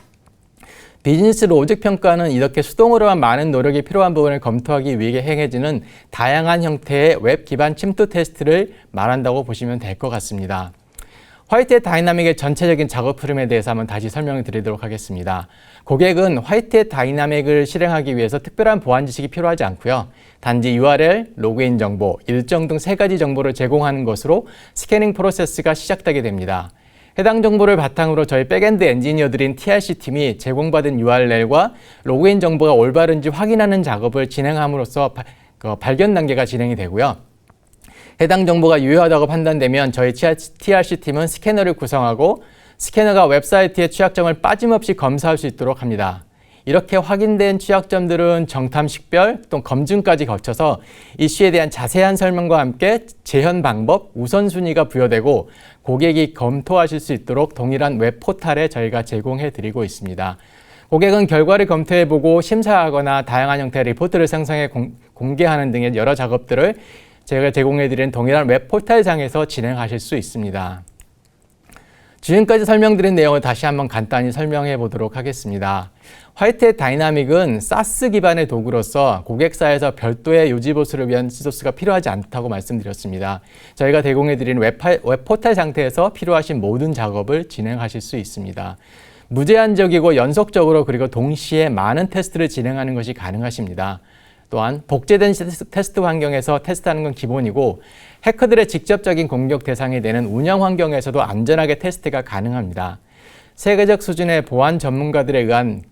비즈니스 로직 평가는 이렇게 수동으로만 많은 노력이 필요한 부분을 검토하기 위해 행해지는 다양한 형태의 웹 기반 침투 테스트를 말한다고 보시면 될 것 같습니다. 화이트햇 다이나믹의 전체적인 작업 흐름에 대해서 한번 다시 설명을 드리도록 하겠습니다. 고객은 화이트햇 다이나믹을 실행하기 위해서 특별한 보안 지식이 필요하지 않고요. 단지 URL, 로그인 정보, 일정 등 세 가지 정보를 제공하는 것으로 스캐닝 프로세스가 시작되게 됩니다. 해당 정보를 바탕으로 저희 백엔드 엔지니어들인 TRC팀이 제공받은 URL과 로그인 정보가 올바른지 확인하는 작업을 진행함으로써 발견 단계가 진행이 되고요. 해당 정보가 유효하다고 판단되면 저희 TRC팀은 스캐너를 구성하고 스캐너가 웹사이트의 취약점을 빠짐없이 검사할 수 있도록 합니다. 이렇게 확인된 취약점들은 정탐 식별 또 검증까지 거쳐서 이슈에 대한 자세한 설명과 함께 재현 방법, 우선순위가 부여되고 고객이 검토하실 수 있도록 동일한 웹 포탈에 저희가 제공해 드리고 있습니다. 고객은 결과를 검토해보고 심사하거나 다양한 형태의 리포트를 생성해 공개하는 등의 여러 작업들을 제가 제공해드린 동일한 웹 포털상에서 진행하실 수 있습니다. 지금까지 설명드린 내용을 다시 한번 간단히 설명해 보도록 하겠습니다. 화이트햇 다이나믹은 SaaS 기반의 도구로서 고객사에서 별도의 요지보수를 위한 리소스가 필요하지 않다고 말씀드렸습니다. 저희가 제공해드린 웹 포털 상태에서 필요하신 모든 작업을 진행하실 수 있습니다. 무제한적이고 연속적으로 그리고 동시에 많은 테스트를 진행하는 것이 가능하십니다. 또한 복제된 테스트 환경에서 테스트하는 건 기본이고 해커들의 직접적인 공격 대상이 되는 운영 환경에서도 안전하게 테스트가 가능합니다. 세계적 수준의 보안 전문가들에 의한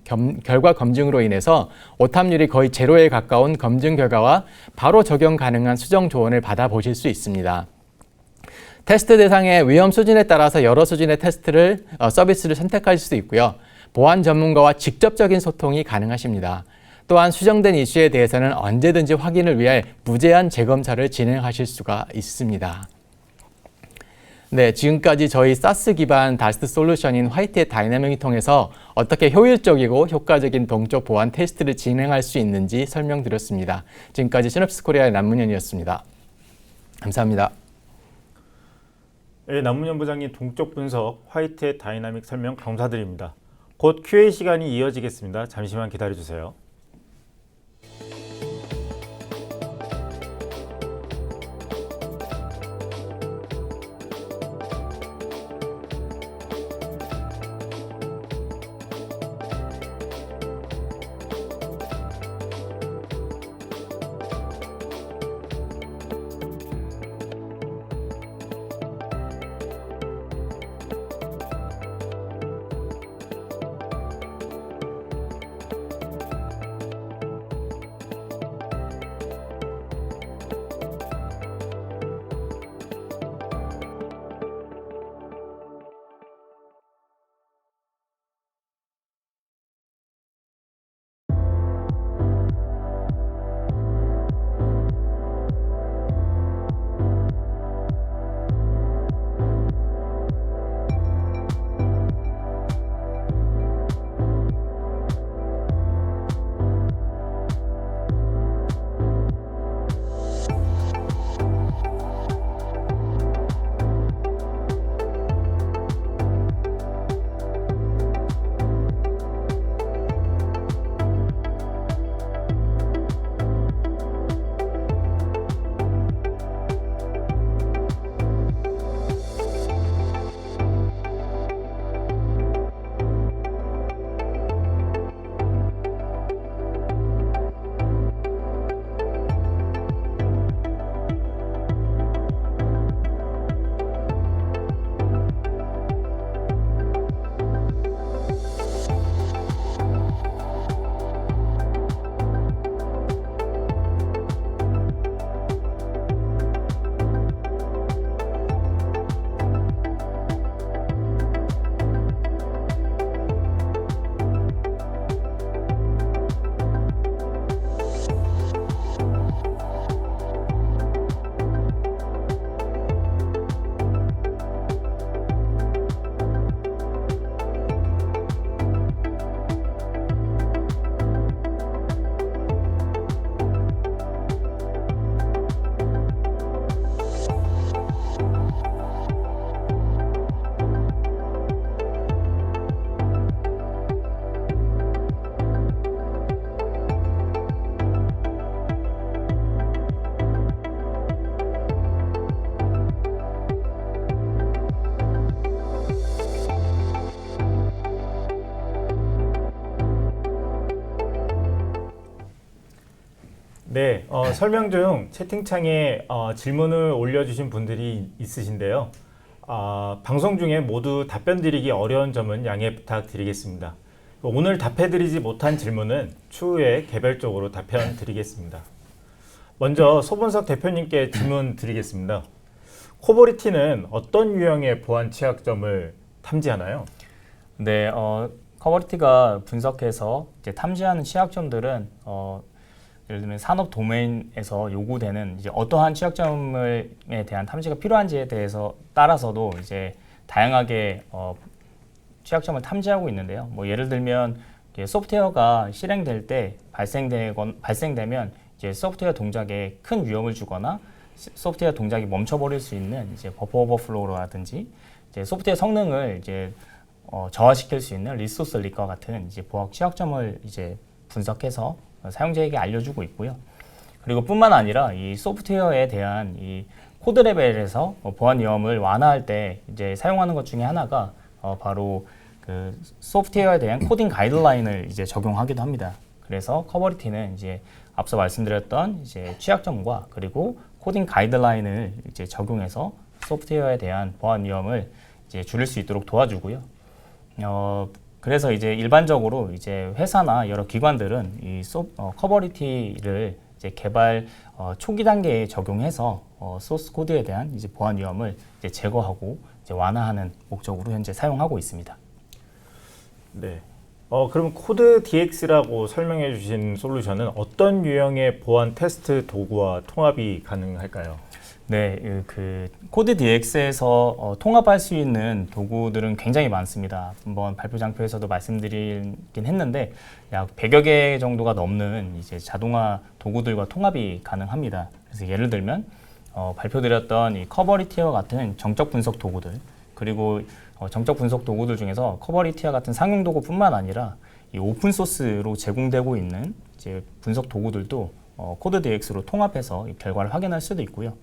결과 검증으로 인해서 오탑률이 거의 제로에 가까운 검증 결과와 바로 적용 가능한 수정 조언을 받아보실 수 있습니다. 테스트 대상의 위험 수준에 따라서 여러 수준의 서비스를 선택하실 수 있고요. 보안 전문가와 직접적인 소통이 가능하십니다. 또한 수정된 이슈에 대해서는 언제든지 확인을 위해 무제한 재검사를 진행하실 수가 있습니다. 네, 지금까지 저희 SaaS 기반 다스트 솔루션인 화이트햇 다이나믹을 통해서 어떻게 효율적이고 효과적인 동적 보안 테스트를 진행할 수 있는지 설명드렸습니다. 지금까지 시놉시스 코리아의 남문현이었습니다. 감사합니다. 네, 남문현 부장님 동적 분석 화이트햇 다이나믹 설명 감사드립니다. 곧 QA 시간이 이어지겠습니다. 잠시만 기다려주세요. 네, 설명 중 채팅창에 질문을 올려주신 분들이 있으신데요. 방송 중에 모두 답변 드리기 어려운 점은 양해 부탁드리겠습니다. 오늘 답해드리지 못한 질문은 추후에 개별적으로 답변 드리겠습니다. 먼저 소분석 대표님께 질문 드리겠습니다. 코버리티는 어떤 유형의 보안 취약점을 탐지하나요? 네, 커버리티가 분석해서 이제 탐지하는 취약점들은 예를 들면 산업 도메인에서 요구되는 이제 어떠한 취약점에 대한 탐지가 필요한지에 대해서 따라서도 이제 다양하게 취약점을 탐지하고 있는데요. 뭐 예를 들면 소프트웨어가 실행될 때 발생되면 이제 소프트웨어 동작에 큰 위험을 주거나 소프트웨어 동작이 멈춰버릴 수 있는 이제 버퍼 오버플로우라든지 이제 소프트웨어 성능을 이제 저하시킬 수 있는 리소스 릭과 같은 이제 보안 취약점을 이제 분석해서 사용자에게 알려주고 있고요. 그리고 뿐만 아니라 이 소프트웨어에 대한 이 코드 레벨에서 보안 위험을 완화할 때 이제 사용하는 것 중에 하나가 바로 그 소프트웨어에 대한 코딩 가이드라인을 이제 적용하기도 합니다. 그래서 커버리티는 이제 앞서 말씀드렸던 이제 취약점과 그리고 코딩 가이드라인을 이제 적용해서 소프트웨어에 대한 보안 위험을 이제 줄일 수 있도록 도와주고요. 그래서 이제 일반적으로 이제 회사나 여러 기관들은 이 커버리티를 이제 개발 초기 단계에 적용해서 소스 코드에 대한 이제 보안 위험을 이제 제거하고 이제 완화하는 목적으로 현재 사용하고 있습니다. 네. 그럼 코드 DX라고 설명해 주신 솔루션은 어떤 유형의 보안 테스트 도구와 통합이 가능할까요? 네, 그 코드 DX에서 통합할 수 있는 도구들은 굉장히 많습니다. 한번 발표 장표에서도 말씀드리긴 했는데 약 100여 개 정도가 넘는 이제 자동화 도구들과 통합이 가능합니다. 그래서 예를 들면 발표드렸던 이 커버리티와 같은 정적 분석 도구들, 그리고 정적 분석 도구들 중에서 커버리티와 같은 상용 도구뿐만 아니라 이 오픈 소스로 제공되고 있는 이제 분석 도구들도 코드 DX로 통합해서 이 결과를 확인할 수도 있고요.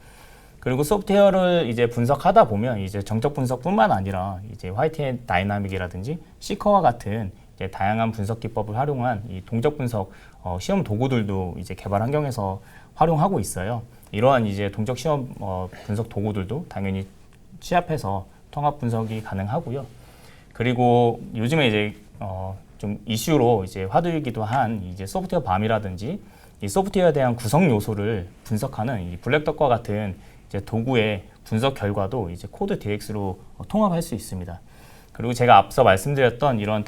그리고 소프트웨어를 이제 분석하다 보면 이제 정적 분석뿐만 아니라 이제 화이트햇 다이나믹이라든지 시커와 같은 이제 다양한 분석 기법을 활용한 이 동적 분석 시험 도구들도 이제 개발 환경에서 활용하고 있어요. 이러한 이제 동적 시험 분석 도구들도 당연히 취합해서 통합 분석이 가능하고요. 그리고 요즘에 이제 좀 이슈로 이제 화두이기도 한 이제 소프트웨어 밤이라든지 이 소프트웨어에 대한 구성 요소를 분석하는 이 블랙덕과 같은 이제 도구의 분석 결과도 이제 코드 DX로 통합할 수 있습니다. 그리고 제가 앞서 말씀드렸던 이런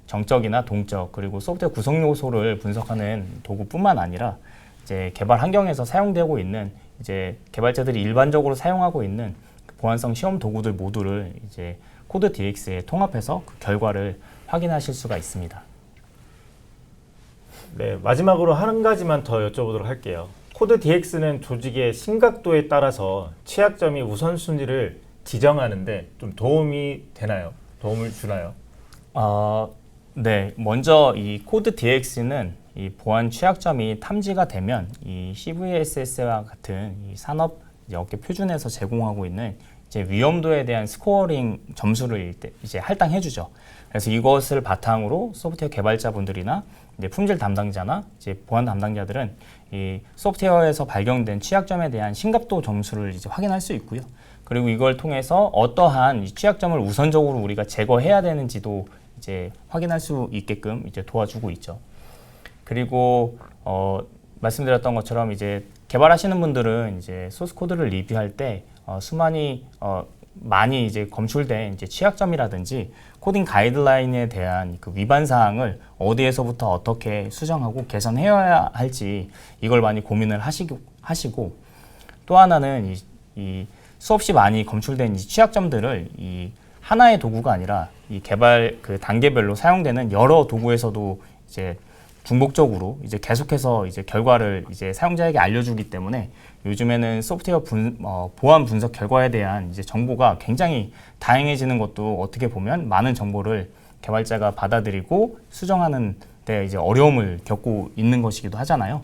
정적이나 동적 그리고 소프트웨어 구성 요소를 분석하는 도구뿐만 아니라 이제 개발 환경에서 사용되고 있는 이제 개발자들이 일반적으로 사용하고 있는 보안성 시험 도구들 모두를 이제 코드 DX에 통합해서 그 결과를 확인하실 수가 있습니다. 네, 마지막으로 한 가지만 더 여쭤보도록 할게요. 코드 DX는 조직의 심각도에 따라서 취약점이 우선순위를 지정하는데 좀 도움이 되나요? 도움을 주나요? 네, 먼저 이 코드 DX는 이 보안 취약점이 탐지가 되면 이 CVSS와 같은 이 산업 이제 업계 표준에서 제공하고 있는 이제 위험도에 대한 스코어링 점수를 이제 할당해주죠. 그래서 이것을 바탕으로 소프트웨어 개발자분들이나 이제 품질 담당자나 이제 보안 담당자들은 이 소프트웨어에서 발견된 취약점에 대한 심각도 점수를 이제 확인할 수 있고요. 그리고 이걸 통해서 어떠한 이 취약점을 우선적으로 우리가 제거해야 되는지도 이제 확인할 수 있게끔 이제 도와주고 있죠. 그리고 말씀드렸던 것처럼 이제 개발하시는 분들은 이제 소스 코드를 리뷰할 때 많이 이제 검출된 이제 취약점이라든지 코딩 가이드라인에 대한 그 위반 사항을 어디에서부터 어떻게 수정하고 개선해야 할지 이걸 많이 고민을 하시고 또 하나는 이 수없이 많이 검출된 이 취약점들을 이 하나의 도구가 아니라 이 개발 그 단계별로 사용되는 여러 도구에서도 이제 중복적으로 이제 계속해서 이제 결과를 이제 사용자에게 알려주기 때문에 요즘에는 소프트웨어 보안 분석 결과에 대한 이제 정보가 굉장히 다양해지는 것도 어떻게 보면 많은 정보를 개발자가 받아들이고 수정하는 데 이제 어려움을 겪고 있는 것이기도 하잖아요.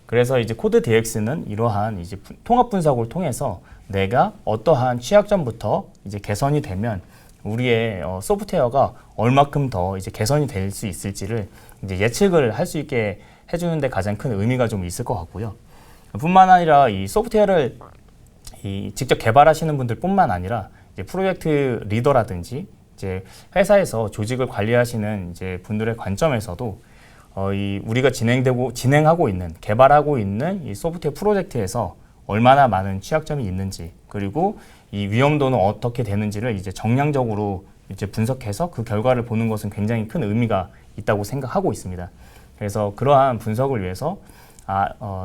그래서 이제 코드 DX는 이러한 이제 통합 분석을 통해서 내가 어떠한 취약점부터 이제 개선이 되면 우리의 소프트웨어가 얼마큼 더 이제 개선이 될 수 있을지를 이제 예측을 할 수 있게 해주는 데 가장 큰 의미가 좀 있을 것 같고요. 뿐만 아니라 이 소프트웨어를 직접 개발하시는 분들뿐만 아니라 이제 프로젝트 리더라든지 이제 회사에서 조직을 관리하시는 이제 분들의 관점에서도 우리가 진행하고 있는 개발하고 있는 이 소프트웨어 프로젝트에서 얼마나 많은 취약점이 있는지 그리고 이 위험도는 어떻게 되는지를 이제 정량적으로 이제 분석해서 그 결과를 보는 것은 굉장히 큰 의미가 있다고 생각하고 있습니다. 그래서 그러한 분석을 위해서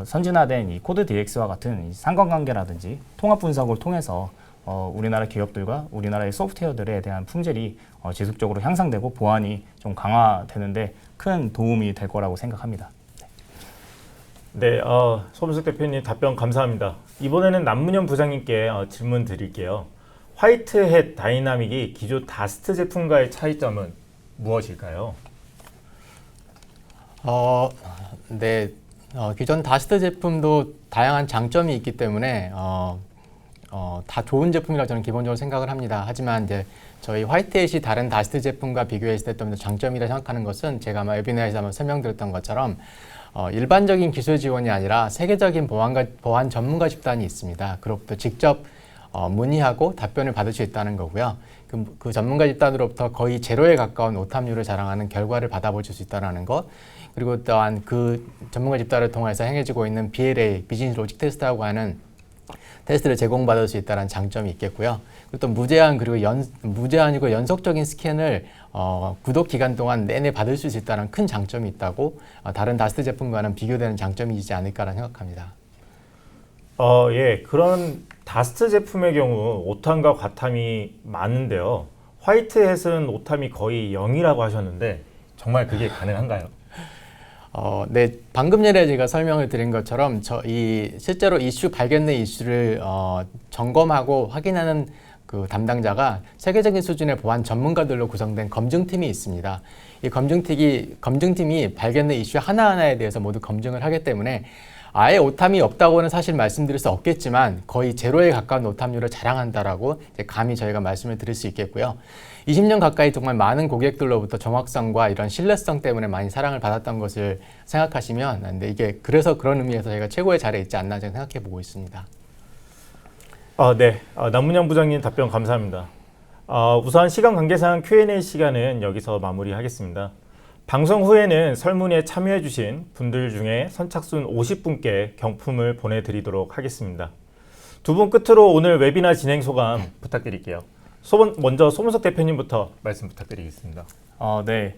선진화된 이 코드 DX와 같은 이 상관관계라든지 통합 분석을 통해서 우리나라 기업들과 우리나라의 소프트웨어들에 대한 품질이 지속적으로 향상되고 보안이 좀 강화되는데 큰 도움이 될 거라고 생각합니다. 네, 소문석 대표님 답변 감사합니다. 이번에는 남문현 부장님께 질문 드릴게요. 화이트햇 다이나믹이 기존 다스트 제품과의 차이점은 무엇일까요? 네, 기존 다스트 제품도 다양한 장점이 있기 때문에 다 좋은 제품이라고 저는 기본적으로 생각을 합니다. 하지만 이제 저희 화이트햇이 다른 다스트 제품과 비교했을 때 좀 더 장점이라 생각하는 것은 제가 아마 웨비나에서 한번 설명드렸던 것처럼 일반적인 기술 지원이 아니라 세계적인 보안 전문가 집단이 있습니다. 그로부터 직접 문의하고 답변을 받을 수 있다는 거고요. 그 전문가 집단으로부터 거의 제로에 가까운 오탐률을 자랑하는 결과를 받아보실 수 있다는 것, 그리고 또한 그 전문가 집단을 통해서 행해지고 있는 BLA, 비즈니스 로직 테스트라고 하는 테스트를 제공받을 수 있다는 장점이 있겠고요. 그리고 또 무제한이고 연속적인 스캔을 구독 기간 동안 내내 받을 수 있다는 큰 장점이 있다고 다른 다스트 제품과는 비교되는 장점이지 않을까라는 생각합니다. 예, 그런 다스트 제품의 경우 오탐과 과탐이 많은데요. 화이트햇은 오탐이 거의 0이라고 하셨는데 정말 그게 가능한가요? 네, 방금 전에 제가 설명을 드린 것처럼 실제로 발견 내 이슈를 점검하고 확인하는 그 담당자가 세계적인 수준의 보안 전문가들로 구성된 검증팀이 있습니다. 이 검증팀이 발견 내 이슈 하나하나에 대해서 모두 검증을 하기 때문에 아예 오탐이 없다고는 사실 말씀드릴 수 없겠지만 거의 제로에 가까운 오탐률을 자랑한다라고 감히 저희가 말씀을 드릴 수 있겠고요. 20년 가까이 정말 많은 고객들로부터 정확성과 이런 신뢰성 때문에 많이 사랑을 받았던 것을 생각하시면, 근데 이게 그래서 그런 의미에서 저희가 최고의 자리에 있지 않나 저는 생각해 보고 있습니다. 네, 남문현 부장님 답변 감사합니다. 우선 시간 관계상 Q&A 시간은 여기서 마무리하겠습니다. 방송 후에는 설문에 참여해 주신 분들 중에 선착순 50분께 경품을 보내드리도록 하겠습니다. 두 분 끝으로 오늘 웨비나 진행 소감 부탁드릴게요. 먼저 소문석 대표님부터 말씀 부탁드리겠습니다. 네.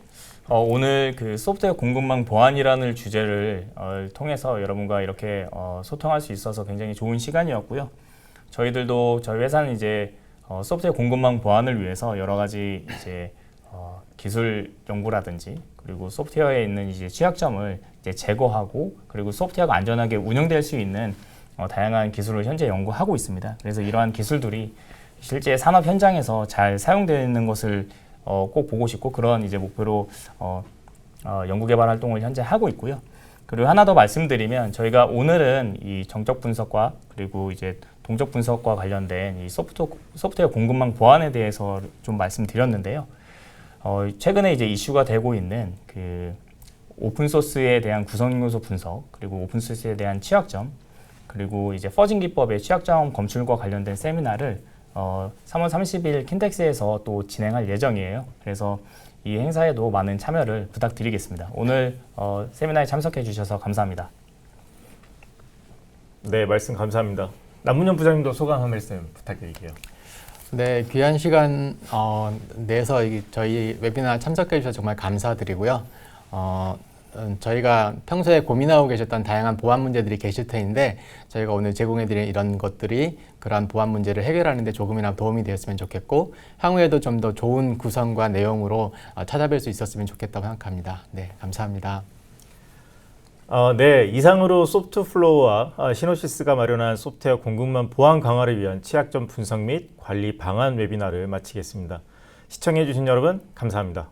오늘 그 소프트웨어 공급망 보안이라는 주제를 통해서 여러분과 이렇게 소통할 수 있어서 굉장히 좋은 시간이었고요. 저희 회사는 이제 소프트웨어 공급망 보안을 위해서 여러 가지 이제 기술 연구라든지 그리고 소프트웨어에 있는 이제 취약점을 이제 제거하고 그리고 소프트웨어가 안전하게 운영될 수 있는 다양한 기술을 현재 연구하고 있습니다. 그래서 이러한 기술들이 실제 산업 현장에서 잘 사용되는 것을 꼭 보고 싶고 그런 이제 목표로 연구 개발 활동을 현재 하고 있고요. 그리고 하나 더 말씀드리면 저희가 오늘은 이 정적 분석과 그리고 이제 동적 분석과 관련된 이 소프트웨어 공급망 보안에 대해서 좀 말씀드렸는데요. 최근에 이제 이슈가 되고 있는 그 오픈소스에 대한 구성 요소 분석, 그리고 오픈소스에 대한 취약점, 그리고 이제 퍼징 기법의 취약점 검출과 관련된 세미나를 3월 30일 킨텍스에서 또 진행할 예정이에요. 그래서 이 행사에도 많은 참여를 부탁드리겠습니다. 오늘 세미나에 참석해 주셔서 감사합니다. 네, 말씀 감사합니다. 남문현 부장님도 소감 한 말씀 부탁드릴게요. 네, 귀한 시간 내서 저희 웨비나 참석해 주셔서 정말 감사드리고요. 저희가 평소에 고민하고 계셨던 다양한 보안 문제들이 계실 텐데 저희가 오늘 제공해드린 이런 것들이 그러한 보안 문제를 해결하는 데 조금이나마 도움이 되었으면 좋겠고 향후에도 좀 더 좋은 구성과 내용으로 찾아뵐 수 있었으면 좋겠다고 생각합니다. 네, 감사합니다. 네, 이상으로 소프트플로우와 시노시스가 마련한 소프트웨어 공급망 보안 강화를 위한 취약점 분석 및 관리 방안 웨비나를 마치겠습니다. 시청해 주신 여러분 감사합니다.